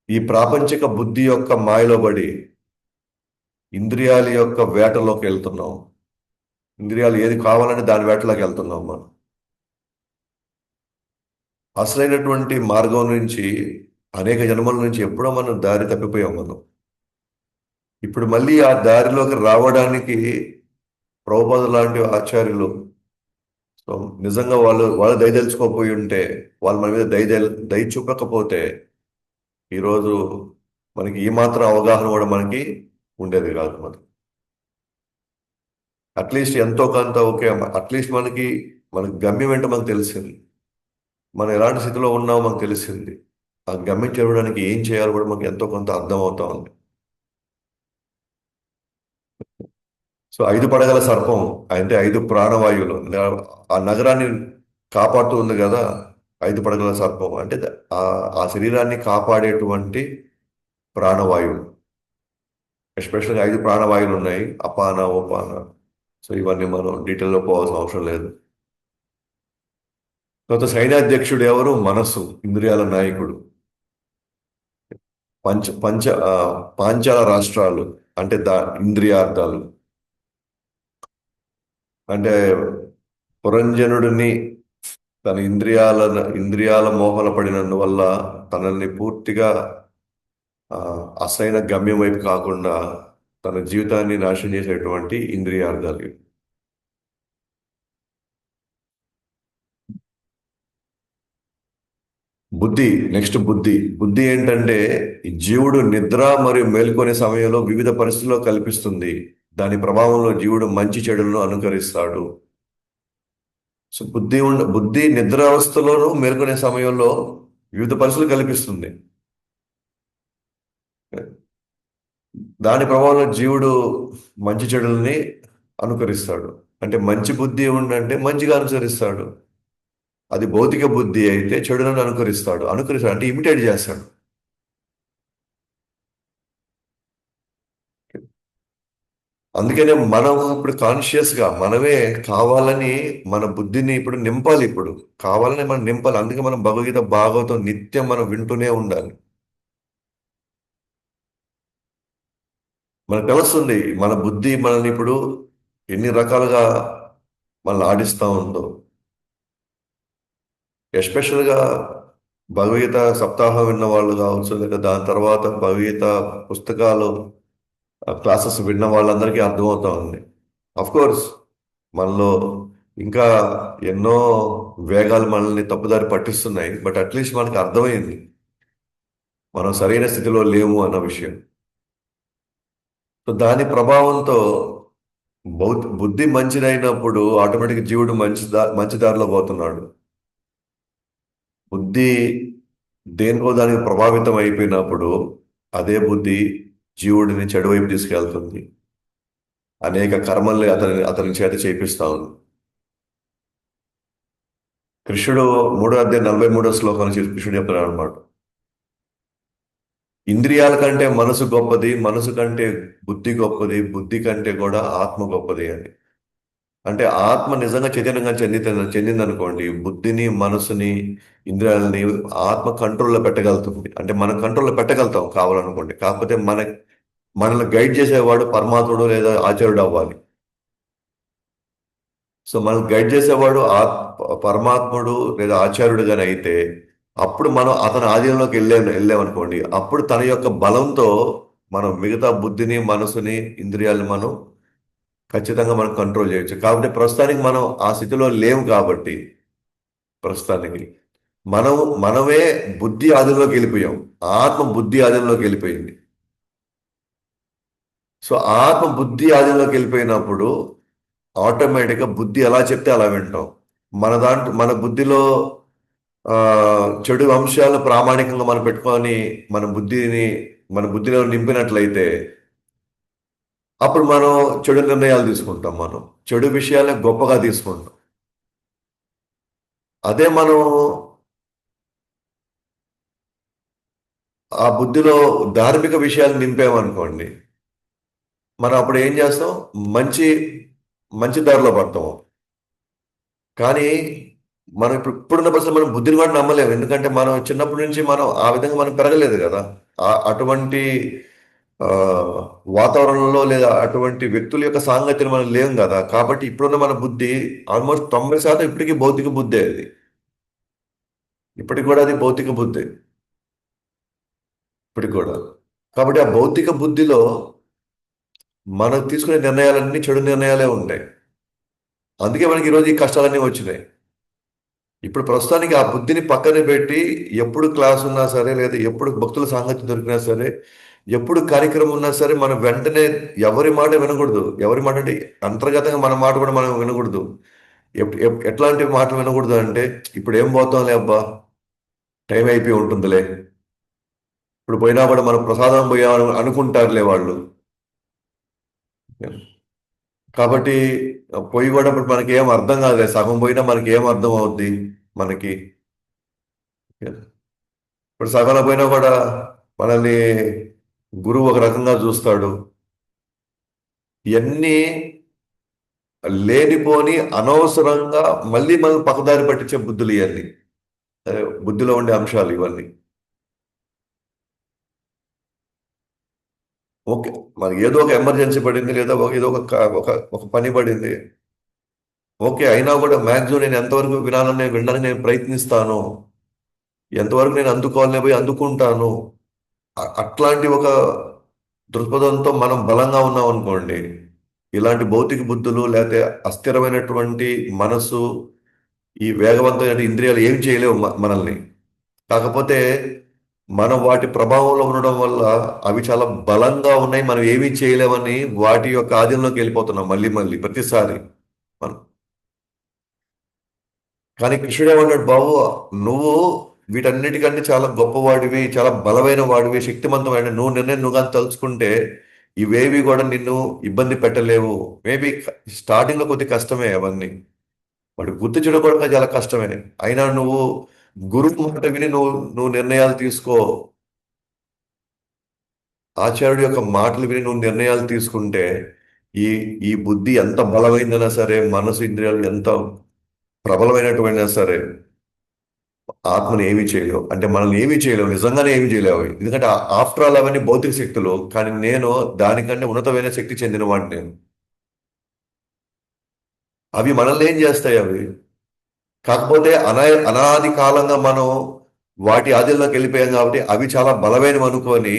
ఈ ప్రాపంచిక బుద్ధి యొక్క మాయలో పడి ఇంద్రియాల యొక్క వేటలోకి వెళ్తున్నాం. ఇంద్రియాలు ఏది కావాలంటే దాని వేటలోకి వెళ్తున్నాం మనం. అసలైనటువంటి మార్గం నుంచి అనేక జన్మల నుంచి ఎప్పుడో మనం దారి తప్పిపోయాం మనం. ఇప్పుడు మళ్ళీ ఆ దారిలోకి రావడానికి ప్రభుపాద లాంటి ఆచార్యులు, సో నిజంగా వాళ్ళు దయదలుచుకోకపోయి ఉంటే, వాళ్ళు మన మీద దయ చూపకపోతే ఈరోజు మనకి ఈ మాత్రం అవగాహన కూడా మనకి ఉండేది కాదు. మనకి అట్లీస్ట్ ఎంతో కొంత ఓకే, అట్లీస్ట్ మన గమ్యం ఏంటో మనకు తెలిసింది, మనం ఎలాంటి స్థితిలో ఉన్నామో మనకు తెలిసింది. ఆ గమ్యం చేరడానికి ఏం చేయాలో కూడా మనకి ఎంతో కొంత అర్థం అవుతా ఉంది. సో 5 పడగల సర్పం అంటే 5 ప్రాణవాయువులు, ఆ నగరాన్ని కాపాడుతూ ఉంది కదా. 5 పడగల సర్పం అంటే ఆ శరీరాన్ని కాపాడేటువంటి ప్రాణవాయువు. ఎస్పెషల్గా 5 ప్రాణవాయువులు ఉన్నాయి, అపాన ఉపాన. సో ఇవన్నీ మనం డీటెయిల్లో పోవాల్సిన అవసరం లేదు. తర్వాత సైన్యాధ్యక్షుడు ఎవరు? మనస్సు, ఇంద్రియాల నాయకుడు. పంచ పంచ ఆ, పాంచాల రాష్ట్రాలు అంటే ఇంద్రియార్థాలు. అంటే పురంజనుడిని తన ఇంద్రియాల మోహన పడినందువల్ల తనని పూర్తిగా ఆ, అసలైన గమ్యం వైపు కాకుండా తన జీవితాన్ని నాశనం చేసేటువంటి ఇంద్రియార్థాలు. బుద్ధి, నెక్స్ట్ బుద్ధి. బుద్ధి ఏంటంటే ఈ జీవుడు నిద్ర మరియు మేల్కొనే సమయంలో వివిధ పరిస్థితుల్లో కల్పిస్తుంది. దాని ప్రభావంలో జీవుడు మంచి చెడులను అనుకరిస్తాడు. సో బుద్ధి నిద్రావస్థలోనూ మేల్కొనే సమయంలో వివిధ పరిస్థితులు కల్పిస్తుంది. దాని ప్రభావంలో జీవుడు మంచి చెడుల్ని అనుకరిస్తాడు. అంటే మంచి బుద్ధి ఉండంటే మంచిగా అనుసరిస్తాడు. అది భౌతిక బుద్ధి అయితే చెడులను అనుకరిస్తాడు అంటే ఇమిటేట్ చేస్తాడు. అందుకనే మనం ఇప్పుడు కాన్షియస్గా మనమే కావాలని మన బుద్ధిని ఇప్పుడు నింపాలి. ఇప్పుడు కావాలని మనం నింపాలి. అందుకే మనం భగవద్గీత భాగవతం నిత్యం మనం వింటూనే ఉండాలి. మనకు తెలుస్తుంది మన బుద్ధి మనల్ని ఇప్పుడు ఎన్ని రకాలుగా మనల్ని ఆడిస్తూ ఉందో. ఎస్పెషల్గా భగవద్గీత సప్తాహం విన్న వాళ్ళు కావచ్చు, లేదా దాని తర్వాత భగవద్గీత పుస్తకాలు క్లాసెస్ విన్న వాళ్ళందరికీ అర్థమవుతా ఉంది. అఫ్ కోర్స్ మనలో ఇంకా ఎన్నో వేగాలు మనల్ని తప్పుదారి పట్టిస్తున్నాయి, బట్ అట్లీస్ట్ మనకు అర్థమైంది మనం సరైన స్థితిలో లేము అన్న విషయం. సో దాని ప్రభావంతో బుద్ధి మంచిదైనప్పుడు ఆటోమేటిక్ జీవుడు మంచి దారిలో పోతున్నాడు. బుద్ధి దేనికో దానికి ప్రభావితం అయిపోయినప్పుడు అదే బుద్ధి జీవుడిని చెడు వైపు తీసుకెళ్తుంది. అనేక కర్మల్ని అతని చేత చేపిస్తా ఉంది. కృష్ణుడు 3 అధ్యాయం 43 శ్లోకం కృష్ణుడు చెప్తున్నాడు అనమాట. ఇంద్రియాల కంటే మనసు గొప్పది, మనసు కంటే బుద్ధి గొప్పది, బుద్ధి కంటే కూడా ఆత్మ గొప్పది అని. అంటే ఆత్మ నిజంగా చైతన్యంగా చెందిందనుకోండి, బుద్ధిని, మనసుని, ఇంద్రియాలని ఆత్మ కంట్రోల్లో పెట్టగలుగుతుంది. అంటే మనం కంట్రోల్లో పెట్టగలుగుతాం కావాలనుకోండి. కాకపోతే మనల్ని గైడ్ చేసేవాడు పరమాత్ముడు లేదా ఆచార్యుడు అవ్వాలి. సో మనల్ని గైడ్ చేసేవాడు పరమాత్ముడు లేదా ఆచార్యుడు గాని అయితే అప్పుడు మనం అతని ఆధీనంలోకి వెళ్ళామనుకోండి, అప్పుడు తన యొక్క బలంతో మనం మిగతా బుద్ధిని, మనసుని, ఇంద్రియాలని మనం ఖచ్చితంగా మనం కంట్రోల్ చేయొచ్చు. కాబట్టి ప్రస్తుతానికి మనం ఆ స్థితిలో లేవు కాబట్టి ప్రస్తుతానికి మనం మనమే బుద్ధి ఆధీనంలోకి వెళ్ళిపోయాం. ఆత్మ బుద్ధి ఆధీనంలోకి వెళ్ళిపోయింది. సో ఆత్మ బుద్ధి ఆధీనంలోకి వెళ్ళిపోయినప్పుడు ఆటోమేటిక్గా బుద్ధి ఎలా చెప్తే అలా వింటాం. మన బుద్ధిలో ఆ చెడు అంశాలను ప్రామాణికంగా మనం పెట్టుకొని మన బుద్ధిలో నింపినట్లయితే అప్పుడు మనం చెడు నిర్ణయాలు తీసుకుంటాం. మనం చెడు విషయాలను గొప్పగా తీసుకుంటాం. అదే మనం ఆ బుద్ధిలో ధార్మిక విషయాలు నింపామనుకోండి, మనం అప్పుడు ఏం చేస్తాం? మంచి మంచి దారిలో పడతాం. కానీ మనం ఇప్పుడున్న పరిస్థితుల్లో మనం బుద్ధిని కూడా నమ్మలేము. ఎందుకంటే మనం చిన్నప్పటి నుంచి మనం ఆ విధంగా మనం పెరగలేదు కదా. అటువంటి ఆ, వాతావరణంలో లేదా అటువంటి వ్యక్తుల యొక్క సాంగత్యం మనం లేం కదా. కాబట్టి ఇప్పుడున్న మన బుద్ధి ఆల్మోస్ట్ 90% ఇప్పటికీ భౌతిక బుద్ధే అది. ఇప్పటికి కూడా అది భౌతిక బుద్ధి ఇప్పటికి కూడా. కాబట్టి ఆ భౌతిక బుద్ధిలో మనం తీసుకునే నిర్ణయాలన్నీ చెడు నిర్ణయాలే ఉంటాయి. అందుకే మనకి ఈరోజు ఈ కష్టాలన్నీ వచ్చినాయి. ఇప్పుడు ప్రస్తుతానికి ఆ బుద్ధిని పక్కన పెట్టి ఎప్పుడు క్లాస్ ఉన్నా సరే, లేదా ఎప్పుడు భక్తుల సాంగత్యం దొరికినా సరే, ఎప్పుడు కార్యక్రమం ఉన్నా సరే, మనం వెంటనే ఎవరి మాట వినకూడదు. ఎవరి మాట అంటే అంతర్గతంగా మన మాట కూడా మనం వినకూడదు. ఎట్లాంటి మాటలు వినకూడదు అంటే, ఇప్పుడు ఏం పోతాంలే అబ్బా, టైం అయిపోయి ఉంటుందిలే, ఇప్పుడు పోయినా కూడా మనం ప్రసాదం పోయామని అనుకుంటారులే వాళ్ళు. కాబట్టి పోయి కూడా ఇప్పుడు మనకి ఏం అర్థం కాదులే, సగం పోయినా మనకి ఏం అర్థం అవుద్ది మనకి. ఇప్పుడు సగంలో పోయినా కూడా మనల్ని గురువు ఒక రకంగా చూస్తాడు. ఇవన్నీ లేనిపోని అనవసరంగా మళ్ళీ మనం పక్కదారి పట్టించే బుద్ధులు ఇవన్నీ. బుద్ధిలో ఉండే అంశాలు ఇవన్నీ. ఓకే, మనకి ఏదో ఒక ఎమర్జెన్సీ పడింది, లేదా ఏదో ఒక పని పడింది. ఓకే, అయినా కూడా మ్యాక్సిమం నేను ఎంతవరకు వినడానికి నేను ప్రయత్నిస్తాను, ఎంతవరకు నేను అందుకోవాలని పోయి అందుకుంటాను. అట్లాంటి ఒక దృక్పథంతో మనం బలంగా ఉన్నాం అనుకోండి, ఇలాంటి భౌతిక బుద్ధులు లేకపోతే అస్థిరమైనటువంటి మనసు, ఈ వేగవంతమైన ఇంద్రియాలు ఏం చేయలేవు మనల్ని. కాకపోతే మనం వాటి ప్రభావంలో ఉండడం వల్ల అవి చాలా బలంగా ఉన్నాయి, మనం ఏమీ చేయలేమని వాటి యొక్క ఆధీనంలోకి వెళ్ళిపోతున్నాం మళ్ళీ మళ్ళీ ప్రతిసారి మనం. కానీ కృష్ణుడు ఏమన్నాడు? బాబు, నువ్వు వీటన్నిటికంటే చాలా గొప్పవాడివి, చాలా బలమైన వాడివి, శక్తివంతమైన, నువ్వు నిర్ణయం నువ్వు కానీ తలుచుకుంటే ఇవేవి కూడా నిన్ను ఇబ్బంది పెట్టలేవు. మేబీ స్టార్టింగ్ లో కొద్ది కష్టమే అవన్నీ, వాటి గుర్తించడం కూడా చాలా కష్టమే. అయినా నువ్వు గురువు మాట విని నువ్వు నిర్ణయాలు తీసుకో. ఆచార్యుడి యొక్క మాటలు విని నువ్వు నిర్ణయాలు తీసుకుంటే ఈ ఈ బుద్ధి ఎంత బలమైందైనా సరే, మనసు ఇంద్రియాలు ఎంత ప్రబలమైనటువైనా సరే, ఆత్మని ఏమీ చేయలేవు. అంటే మనల్ని ఏమీ చేయలేవు, నిజంగానే ఏమీ చేయలేవు. ఎందుకంటే ఆఫ్టర్ ఆల్ అవన్నీ భౌతిక శక్తులు, కానీ నేను దానికంటే ఉన్నతమైన శక్తి చెందిన వాడిని నేను. అవి మనల్ని ఏం చేస్తాయి? అవి కాకపోతే అనాది కాలంగా మనం వాటి ఆధీనంలోకి వెళ్ళిపోయాం కాబట్టి అవి చాలా బలమైనవి అనుకొని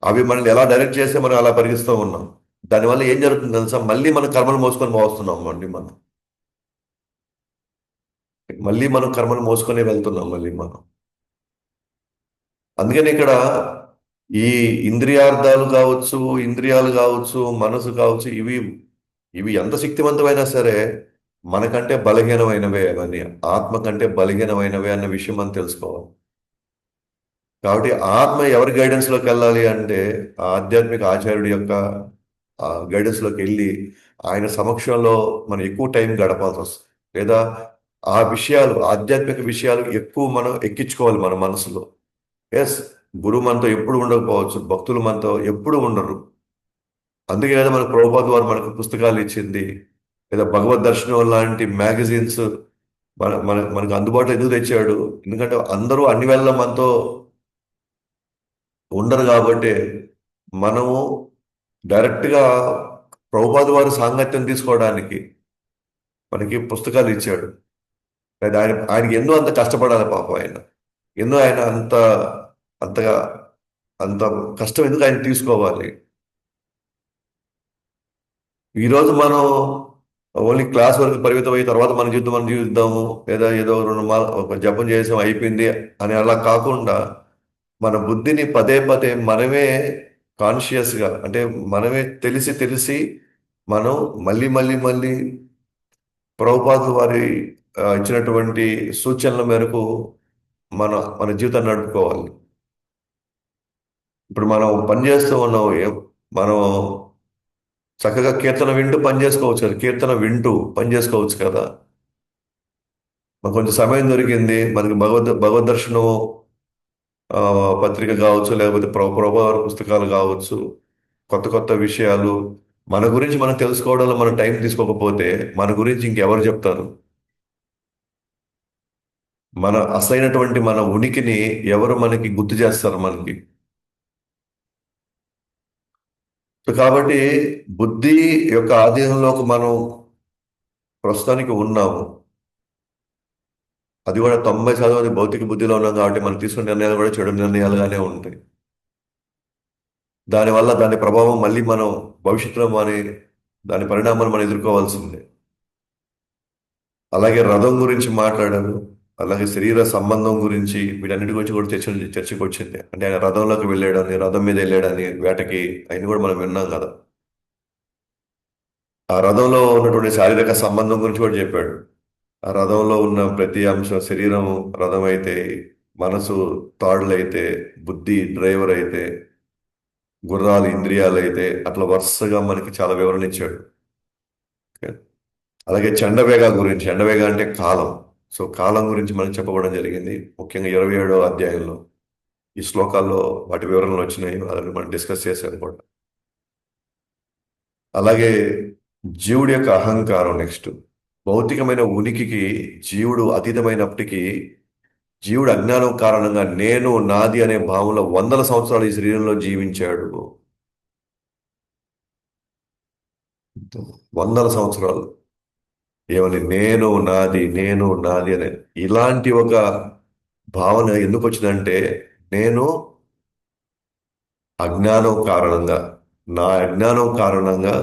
అవి మనల్ని ఎలా డైరెక్ట్ చేస్తే మనం అలా పరిగిస్తూ ఉన్నాం. దానివల్ల ఏం జరుగుతుంది తెలుసా? మళ్ళీ మనం కర్మలు మోసుకొని పోస్తున్నాం అండి మనం. మళ్ళీ మనం కర్మలు మోసుకొని వెళ్తున్నాం మళ్ళీ మనం. అందుకని ఇక్కడ ఈ ఇంద్రియార్థాలు కావచ్చు, ఇంద్రియాలు కావచ్చు, మనసు కావచ్చు, ఇవి ఇవి ఎంత శక్తివంతమైనా సరే మనకంటే బలహీనమైనవే అవన్నీ. ఆత్మ కంటే బలహీనమైనవే అన్న విషయం మనం తెలుసుకోవాలి. కాబట్టి ఆత్మ ఎవరి గైడెన్స్ లోకి వెళ్ళాలి అంటే ఆ ఆధ్యాత్మిక ఆచార్యుడి యొక్క గైడెన్స్ లోకి వెళ్ళి ఆయన సమక్షంలో మనం ఎక్కువ టైం గడపాల్సి వస్తుంది. లేదా ఆ విషయాలు, ఆధ్యాత్మిక విషయాలు ఎక్కువ మనం ఎక్కించుకోవాలి మన మనసులో. ఎస్, గురువు మనతో ఎప్పుడు ఉండకపోవచ్చు, భక్తులు మనతో ఎప్పుడు ఉండరు. అందుకే కదా మనకు ప్రభుపాద వారు మనకు పుస్తకాలు ఇచ్చింది, లేదా భగవద్ దర్శనం లాంటి మ్యాగజైన్స్ మనకు అందుబాటులో ఎందుకు తెచ్చాడు? ఎందుకంటే అందరూ అన్ని వేళ మనతో ఉండరు కాబట్టి మనము డైరెక్ట్గా ప్రభుపాద వారి సాంగత్యం తీసుకోవడానికి మనకి పుస్తకాలు ఇచ్చాడు. లేదా ఆయనకి ఎన్నో అంత కష్టపడాలి పాపం ఆయన. ఎన్నో ఆయన అంతగా అంత కష్టం ఎందుకు ఆయన తీసుకోవాలి? ఈరోజు మనం ఓన్లీ క్లాస్ వరకు పరిమితం అయ్యి తర్వాత మనం జీవిద్దాము, లేదా ఏదో ఒక జపం చేసాం అయిపోయింది అని అలా కాకుండా మన బుద్ధిని పదే పదే మనమే కాన్షియస్గా, అంటే మనమే తెలిసి తెలిసి మనం మళ్ళీ మళ్ళీ మళ్ళీ ప్రభుపాదులు వారి ఇచ్చినటువంటి సూచనల మేరకు మన మన జీవితాన్ని నడుపుకోవాలి. ఇప్పుడు మనం పని చేస్తూ ఉన్నాం, మనం చక్కగా కీర్తన వింటూ పని చేసుకోవచ్చు కదా, కీర్తన వింటూ పని చేసుకోవచ్చు కదా. మనకు కొంచెం సమయం దొరికింది, మనకి భగవద్ దర్శనం ఆ, పత్రిక కావచ్చు, లేకపోతే ప్రభు వారి పుస్తకాలు కావచ్చు, కొత్త కొత్త విషయాలు మన గురించి మనం తెలుసుకోవడంలో మనం టైం తీసుకోకపోతే మన గురించి ఇంకెవరు చెప్తారు? మన అసలైనటువంటి మన ఉనికిని ఎవరు మనకి గుర్తు చేస్తారు మనకి? సో కాబట్టి బుద్ధి యొక్క ఆధీనంలోకి మనం ప్రస్తుతానికి ఉన్నాము. అది కూడా 90% అది భౌతిక బుద్ధిలో ఉన్నాం కాబట్టి మనం తీసుకునే నిర్ణయాలు కూడా చెడు నిర్ణయాలుగానే ఉంటాయి. దానివల్ల దాని ప్రభావం మళ్ళీ మనం భవిష్యత్తులో దాని పరిణామాలు మనం ఎదుర్కోవాల్సిందే. అలాగే రథం గురించి మాట్లాడారు. అలాగే శరీర సంబంధం గురించి, వీటన్నిటి గురించి కూడా చర్చకు వచ్చింది. అంటే ఆయన రథంలోకి వెళ్ళాడని, రథం మీద వెళ్ళాడని, వేటకి అయిన కూడా మనం విన్నాం కదా. ఆ రథంలో ఉన్నటువంటి శారీరక సంబంధం గురించి కూడా చెప్పాడు. ఆ రథంలో ఉన్న ప్రతి అంశం, శరీరం రథం అయితే, మనసు తాడులైతే, బుద్ధి డ్రైవర్ అయితే, గుర్రాలు ఇంద్రియాలు అయితే, అట్లా వరుసగా మనకి చాలా వివరణ ఇచ్చాడు. ఓకే. అలాగే చండవేగ గురించి, చండవేగ అంటే కాలం. సో కాలం గురించి మనకి చెప్పబడడం జరిగింది, ముఖ్యంగా 27వ అధ్యాయంలో. ఈ శ్లోకాల్లో వాటి వివరణలు వచ్చినాయి, అదని మనం డిస్కస్ చేసాం కూడా. అలాగే జీవుడి యొక్క అహంకారం నెక్స్ట్. భౌతికమైన ఉనికికి జీవుడు అతీతమైనప్పటికీ జీవుడు అజ్ఞానం కారణంగా నేను నాది అనే భావంలో వందల సంవత్సరాలు ఈ శరీరంలో జీవించాడు. వందల సంవత్సరాలు ఏమని నేను నాది అనే ఇలాంటి ఒక భావన ఎందుకు వచ్చిందంటే, నేను అజ్ఞానం కారణంగా, నా అజ్ఞానం కారణంగా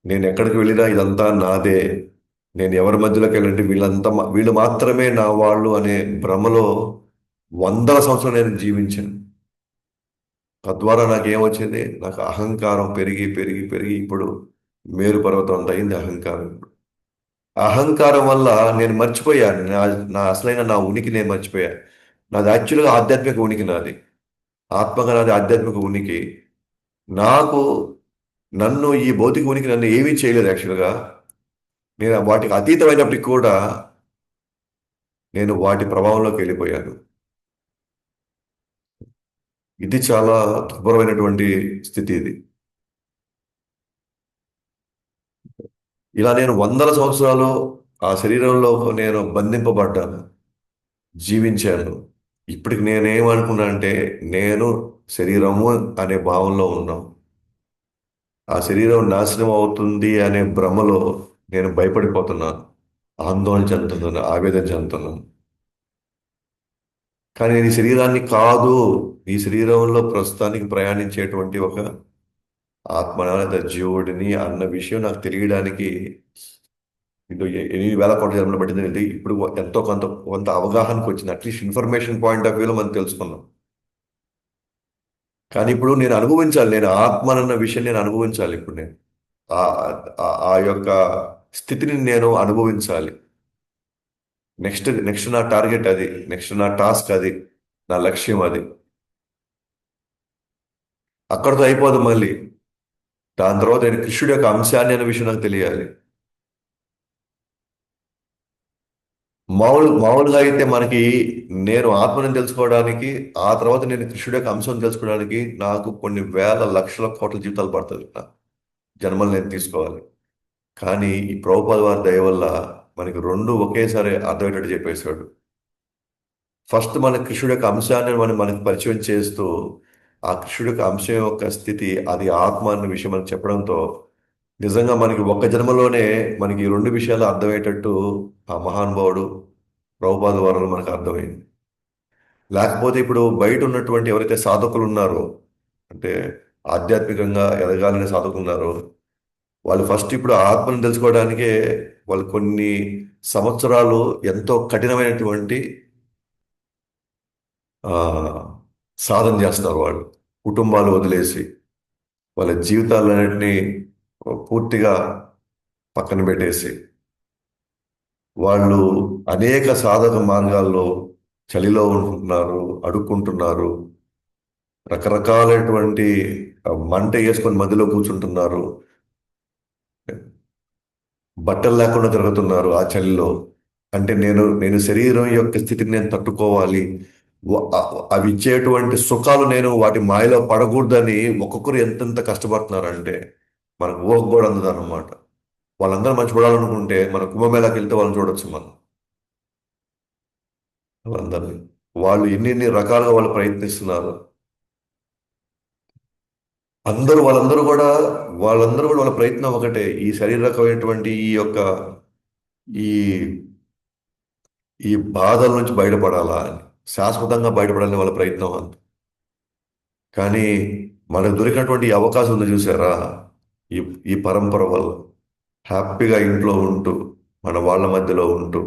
నేను ఎక్కడికి వెళ్ళినా ఇదంతా నాదే, నేను ఎవరి మధ్యలోకి వెళ్ళంటే వీళ్ళు మాత్రమే నా వాళ్ళు అనే భ్రమలో వందల సంవత్సరాలు నేను జీవించాను. తద్వారా నాకేమొచ్చింది? నాకు అహంకారం పెరిగి పెరిగి పెరిగి ఇప్పుడు మేరు పర్వతం అంత అయింది అహంకారం. అహంకారం వల్ల నేను మర్చిపోయాను, నా అసలైన నా ఉనికి నేను మర్చిపోయాను. నాది యాక్చువల్గా ఆధ్యాత్మిక ఉనికి, నాది ఆత్మగా నాది ఆధ్యాత్మిక ఉనికి. నాకు నన్ను ఈ భౌతిక ఉనికి నన్ను ఏమీ చేయలేదు యాక్చువల్గా. నేను వాటికి అతీతమైనప్పటికీ కూడా నేను వాటి ప్రభావంలోకి వెళ్ళిపోయాను. ఇది చాలా దుర్భరమైనటువంటి స్థితి ఇది. ఇలా నేను వందల సంవత్సరాలు ఆ శరీరంలో నేను బంధింపబడ్డాను, జీవించాను. ఇప్పటికి నేనేమనుకున్నానంటే నేను శరీరము అనే భావంలో ఉన్నాం. ఆ శరీరం నాశనం అవుతుంది అనే భ్రమలో నేను భయపడిపోతున్నాను, ఆందోళన చెందుతున్నాను, ఆవేదన చెందుతున్నాను. కానీ నేను ఈ శరీరాన్ని కాదు, ఈ శరీరంలో ప్రస్తుతానికి ప్రయాణించేటువంటి ఒక ఆత్మనా లేదా జీవుడిని అన్న విషయం నాకు తెలియడానికి ఇది ఎన్ని వేల కోట్ల జన్మలు పట్టింది అంటే ఇప్పుడు ఎంతో కొంత కొంత అవగాహనకు వచ్చింది. అట్లీస్ట్ ఇన్ఫర్మేషన్ పాయింట్ ఆఫ్ వ్యూలో మనం తెలుసుకున్నాం. కానీ ఇప్పుడు నేను అనుభవించాలి, నేను ఆత్మనన్న విషయం నేను అనుభవించాలి. ఇప్పుడు నేను ఆ ఆ యొక్క స్థితిని నేను అనుభవించాలి. నెక్స్ట్ నెక్స్ట్ నా టార్గెట్ అది, నెక్స్ట్ నా టాస్క్ అది, నా లక్ష్యం అది. అక్కడితో అయిపోదు మళ్ళీ. దాని తర్వాత నేను కృష్ణుడి యొక్క అంశాన్ని అనే విషయం నాకు తెలియాలి. మామూలుగా అయితే మనకి నేను ఆత్మని తెలుసుకోవడానికి, ఆ తర్వాత నేను కృష్ణుడి యొక్క అంశం తెలుసుకోవడానికి నాకు కొన్ని వేల లక్షల కోట్ల జీవితాలు పడుతుంది. జన్మలు నేను తీసుకోవాలి. కానీ ఈ ప్రభుపాద వారి దయ వల్ల మనకి రెండు ఒకేసారి అర్థమయ్యేటట్టు చెప్పేశాడు. ఫస్ట్ మన కృష్ణుడి యొక్క అంశాన్ని మనకి పరిచయం చేస్తూ, ఆ కృష్ణుడి యొక్క అంశం యొక్క స్థితి అది ఆత్మ అన్న విషయం మనకు చెప్పడంతో నిజంగా మనకి ఒక్క జన్మలోనే మనకి ఈ రెండు విషయాలు అర్థమయ్యేటట్టు ఆ మహానుభావుడు ప్రభుపాద వారిలో మనకు అర్థమైంది. లేకపోతే ఇప్పుడు బయట ఉన్నటువంటి ఎవరైతే సాధకులు ఉన్నారో, అంటే ఆధ్యాత్మికంగా ఎదగాలని సాధకులు ఉన్నారో, వాళ్ళు ఫస్ట్ ఇప్పుడు ఆత్మను తెలుసుకోవడానికే వాళ్ళు కొన్ని సంవత్సరాలు ఎంతో కఠినమైనటువంటి ఆ, సాధన చేస్తారు. వాళ్ళు కుటుంబాలు వదిలేసి వాళ్ళ జీవితాలన్నింటినీ పూర్తిగా పక్కన పెట్టేసి వాళ్ళు అనేక సాధక మార్గాల్లో చలిలో ఉంటున్నారు, అడుక్కుంటున్నారు, రకరకాలైనటువంటి మంట వేసుకొని మధ్యలో కూర్చుంటున్నారు, బట్టలు లేకుండా తిరుగుతున్నారు ఆ చలిలో. అంటే నేను శరీరం యొక్క స్థితిని నేను తట్టుకోవాలి, అవి ఇచ్చేటువంటి సుఖాలు నేను వాటి మాయలో పడకూడదని ఒక్కొక్కరు ఎంతెంత కష్టపడుతున్నారంటే మనకు ఊహకు కూడా అందదన్నమాట. వాళ్ళందరూ మంచి పడాలనుకుంటే మన కుంభమేళాకి వెళ్తే వాళ్ళని చూడొచ్చు మనం. వాళ్ళందరినీ వాళ్ళు ఎన్ని ఎన్ని రకాలుగా వాళ్ళు ప్రయత్నిస్తున్నారు. వాళ్ళందరూ కూడా వాళ్ళ ప్రయత్నం ఒకటే, ఈ శారీరకమైనటువంటి ఈ ఈ బాధల నుంచి బయటపడాలా అని, శాశ్వతంగా బయటపడాలని వాళ్ళ ప్రయత్నం అంత. కానీ మనకు దొరికినటువంటి ఈ అవకాశం ఉంది చూసారా, ఈ ఈ పరంపర వల్ల హ్యాపీగా ఇంట్లో ఉంటూ మన వాళ్ళ మధ్యలో ఉంటూ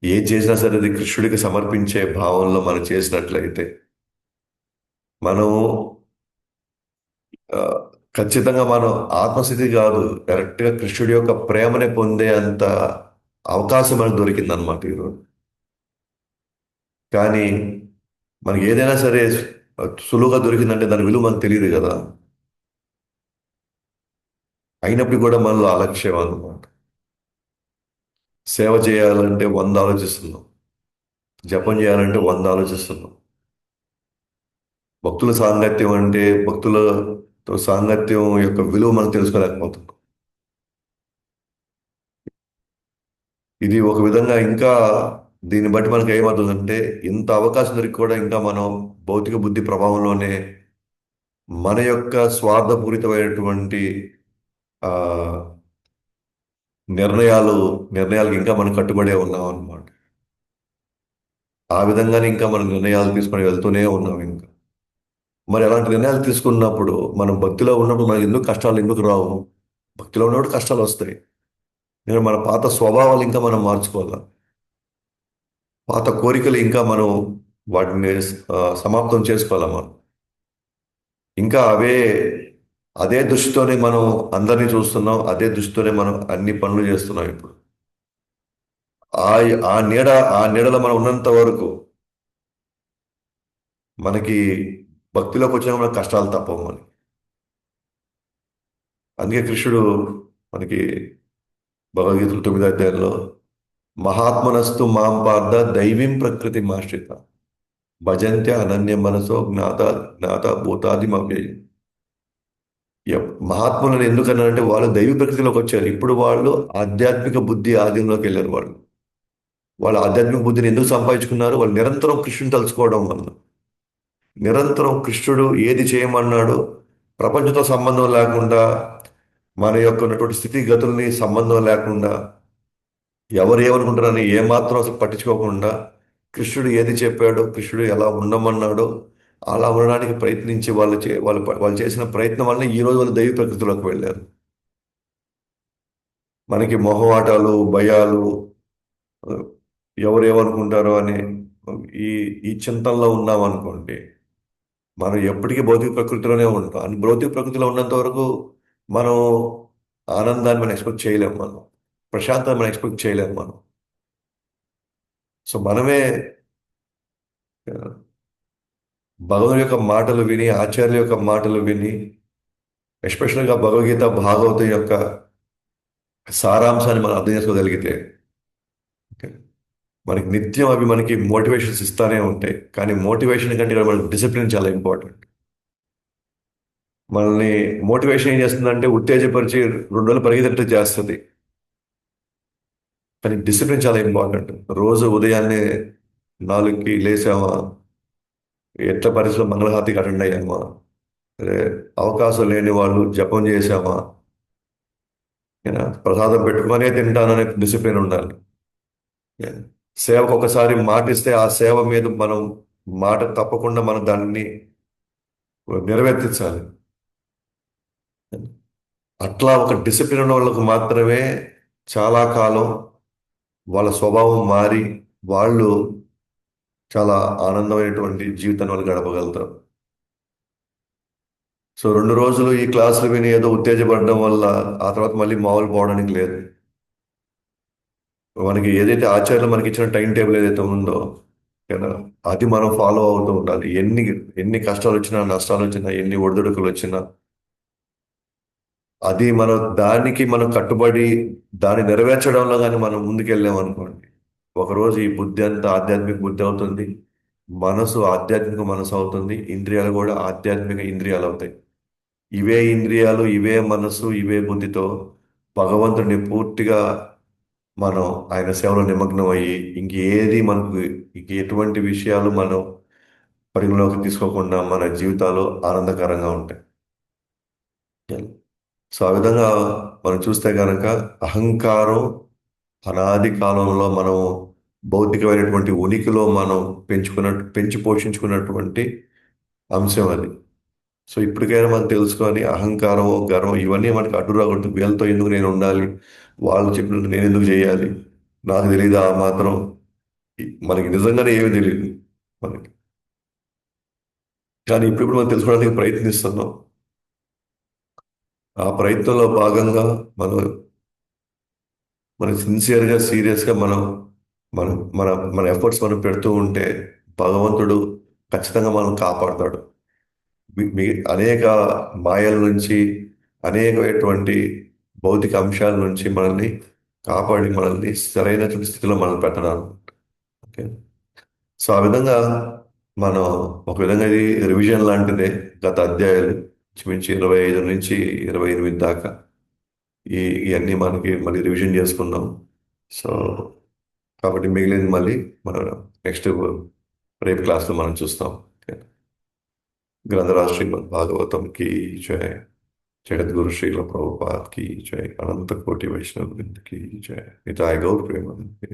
ఏం చేసినా సరే అది కృష్ణుడికి సమర్పించే భావంలో మనం చేసినట్లయితే మనం ఆ, ఖచ్చితంగా మనం ఆత్మస్థితి కాదు, డైరెక్ట్గా కృష్ణుడి యొక్క ప్రేమని పొందే అంత అవకాశం మనకు దొరికిందనమాట ఈరోజు. కానీ మనకి ఏదైనా సరే సులువుగా దొరికిందంటే దాని విలువ మనకు తెలియదు కదా. అయినప్పుడు కూడా మనలో అలక్ష్యం అనమాట. సేవ చేయాలంటే 100 ఆలోచిస్తున్నాం, జపం చేయాలంటే 100 ఆలోచిస్తున్నాం. భక్తుల సాంగత్యం అంటే భక్తులతో సాంగత్యం యొక్క విలువ మనం తెలుసుకోలేకపోతున్నాం. ఇది ఒక విధంగా ఇంకా దీన్ని బట్టి మనకి ఏమవుతుందంటే ఇంత అవకాశం దొరికి కూడా ఇంకా మనం భౌతిక బుద్ధి ప్రభావంలోనే మన యొక్క స్వార్థపూరితమైనటువంటి ఆ నిర్ణయాలు నిర్ణయాలకు ఇంకా మనం కట్టుబడే ఉన్నాం అన్నమాట. ఆ విధంగానే ఇంకా మనం నిర్ణయాలు తీసుకొని వెళ్తూనే ఉన్నాం ఇంకా. మరి అలాంటి నిర్ణయాలు తీసుకున్నప్పుడు మనం భక్తిలో ఉన్నప్పుడు మనకి ఎందుకు కష్టాలు ఎందుకు రావు? భక్తిలో ఉన్నప్పుడు కష్టాలు వస్తాయి. నేను మన పాత స్వభావాలు ఇంకా మనం మార్చుకోవాలి. పాత కోరికలు ఇంకా మనం వాటిని సమాప్తం చేసుకోవాలి మనం. ఇంకా అదే దృష్టితోనే మనం అందరినీ చూస్తున్నాం, అదే దృష్టితోనే మనం అన్ని పనులు చేస్తున్నాం ఇప్పుడు. ఆ ఆ నీడ ఆ నీడలో మనం ఉన్నంత వరకు మనకి భక్తిలోకి వచ్చిన మనకు కష్టాలు తప్పవు మనకి. అందుకే కృష్ణుడు మనకి భగవద్గీత 9వ అధ్యాయంలో మహాత్మనస్తు మాం పార్థ దైవీం ప్రకృతి ఆశ్రిత భజంత్య అనన్య మనసో జ్ఞాత భూతాది మవ్యయం. మహాత్ములను ఎందుకన్నారంటే వాళ్ళు దైవ ప్రకృతిలోకి వచ్చారు. ఇప్పుడు వాళ్ళు ఆధ్యాత్మిక బుద్ధి ఆధీనంలోకి వెళ్ళారు. వాళ్ళ ఆధ్యాత్మిక బుద్ధిని ఎందుకు సంపాదించుకున్నారు? వాళ్ళు నిరంతరం కృష్ణుని తలుచుకోవడం వల్ల. నిరంతరం కృష్ణుడు ఏది చేయమన్నాడు, ప్రపంచంతో సంబంధం లేకుండా, మన యొక్క ఉన్నటువంటి స్థితిగతుల్ని సంబంధం లేకుండా, ఎవరు ఏమనుకుంటారని ఏమాత్రం అసలు పట్టించుకోకుండా, కృష్ణుడు ఏది చెప్పాడో, కృష్ణుడు ఎలా ఉండమన్నాడో అలా ఉండడానికి ప్రయత్నించి వాళ్ళు చేసిన ప్రయత్నం వల్ల ఈ రోజు వాళ్ళు దైవ ప్రకృతిలోకి వెళ్ళారు. మనకి మొహమాటాలు, భయాలు, ఆ, ఎవరేమనుకుంటారో అని ఈ ఈ చింతనలో ఉన్నాం అనుకోండి, మనం ఎప్పటికీ భౌతిక ప్రకృతిలోనే ఉంటాం. అని భౌతిక ప్రకృతిలో ఉన్నంత వరకు మనం ఆనందాన్ని మనం ఎక్స్పెక్ట్ చేయలేం, మనం ప్రశాంతత మనం ఎక్స్పెక్ట్ చేయలేం మనం. సో మనమే ఆ, భగవాన్ యొక్క మాటలు విని, ఆచార్యుల యొక్క మాటలు విని, ఎస్పెషల్గా భగవద్గీత, భాగవతం యొక్క సారాంశాన్ని మనం అర్థం చేసుకోగలిగితే, ఓకే, మనకి నిత్యం అవి మనకి మోటివేషన్స్ ఇస్తానే ఉంటాయి. కానీ మోటివేషన్ కంటే కూడా మనకి డిసిప్లిన్ చాలా ఇంపార్టెంట్. మనల్ని మోటివేషన్ ఏం చేస్తుందంటే ఉత్తేజపరిచి 2 రోజులు పరిగెత్తట్టు చేస్తుంది. కానీ డిసిప్లిన్ చాలా ఇంపార్టెంట్. రోజు ఉదయాన్నే 4కి లేసామా, ఎట్ల పరిస్థితుల్లో మంగళహారతికి అటెండ్ అయ్యామా, అదే అవకాశం లేని వాళ్ళు జపం చేసామా, ప్రసాదం పెట్టుకునే తింటాననే డిసిప్లిన్ ఉండాలి. సేవకు ఒకసారి మాట ఇస్తే ఆ సేవ మీద మనం మాట తప్పకుండా మనం దాన్ని నెరవేర్తించాలి. అట్లా ఒక డిసిప్లిన్ ఉన్న వాళ్ళకు మాత్రమే చాలా కాలం వాళ్ళ స్వభావం మారి వాళ్ళు చాలా ఆనందమైనటువంటి జీవితాన్ని వాళ్ళు గడపగలుగుతారు. సో 2 రోజులు ఈ క్లాసులు విని ఏదో ఉత్తేజపడడం వల్ల ఆ తర్వాత మళ్ళీ మామూలు పోవడానికి లేదు. మనకి ఏదైతే ఆచార్యులు మనకి ఇచ్చిన టైం టేబుల్ ఏదైతే ఉందో, ఓకేనా, అది మనం ఫాలో అవుతూ ఉండాలి. ఎన్ని ఎన్ని కష్టాలు వచ్చినా, నష్టాలు వచ్చినా, ఎన్ని ఒడిదుడుకులు వచ్చినా, అది దానికి మనం కట్టుబడి దాన్ని నెరవేర్చడంలో కానీ మనం ముందుకెళ్ళాం అనుకోండి, ఒకరోజు ఈ బుద్ధి అంతా ఆధ్యాత్మిక బుద్ధి అవుతుంది, మనసు ఆధ్యాత్మిక మనసు అవుతుంది, ఇంద్రియాలు కూడా ఆధ్యాత్మిక ఇంద్రియాలు అవుతాయి. ఇవే ఇంద్రియాలు, ఇవే మనసు, ఇవే బుద్ధితో భగవంతుడిని పూర్తిగా మనం ఆయన సేవలో నిమగ్నం అయ్యి ఇంకేది మనకు, ఇంక ఎటువంటి విషయాలు మనం పరిగణలోకి తీసుకోకుండా మన జీవితాలు ఆనందకరంగా ఉంటాయి. సో ఆ విధంగా మనం చూస్తే కనుక అహంకారం అనాది కాలంలో మనం భౌతికమైనటువంటి ఉనికిలో మనం పెంచి పోషించుకున్నటువంటి అంశం అది. సో ఇప్పటికైనా మనం తెలుసుకొని అహంకారం, గర్వం ఇవన్నీ మనకి అడ్డు రాకూడదు. వీళ్ళతో ఎందుకు నేను ఉండాలి, వాళ్ళు చెప్పినట్టు నేను ఎందుకు చేయాలి, నాకు తెలియదు ఆ మాత్రం, మనకి నిజంగానే ఏమీ తెలియదు మనకి. కానీ ఇప్పుడు మనం తెలుసుకోవడానికి ప్రయత్నిస్తున్నాం. ఆ ప్రయత్నంలో భాగంగా మనం మనం సిన్సియర్గా, సీరియస్గా మనం మన మన ఎఫర్ట్స్ మనం పెడుతూ ఉంటే భగవంతుడు ఖచ్చితంగా మనం కాపాడుతాడు. అనేక మాయల నుంచి, అనేకమైనటువంటి భౌతిక అంశాల నుంచి మనల్ని కాపాడి మనల్ని సరైనటువంటి స్థితిలో మనం పెట్టడానికి. ఓకే. సో ఆ విధంగా మనం ఒక విధంగా ఇది రివిజన్ లాంటిదే. గత అధ్యాయాలు ఇంచుమించు 25 నుంచి 28 దాకా ఈ ఇవన్నీ మనకి మళ్ళీ రివిజన్ చేసుకుందాం. సో కాబట్టి మిగిలింది మళ్ళీ మనం నెక్స్ట్ రేపు క్లాస్లో మనం చూస్తాం. ग्रंथराज श्रीमद् भागवतम की जय। जगत गुरु श्रील प्रभुपाद की जय। अनंत कोटि वैष्णव वृंद की जय। निताय गौर प्रेमानंद।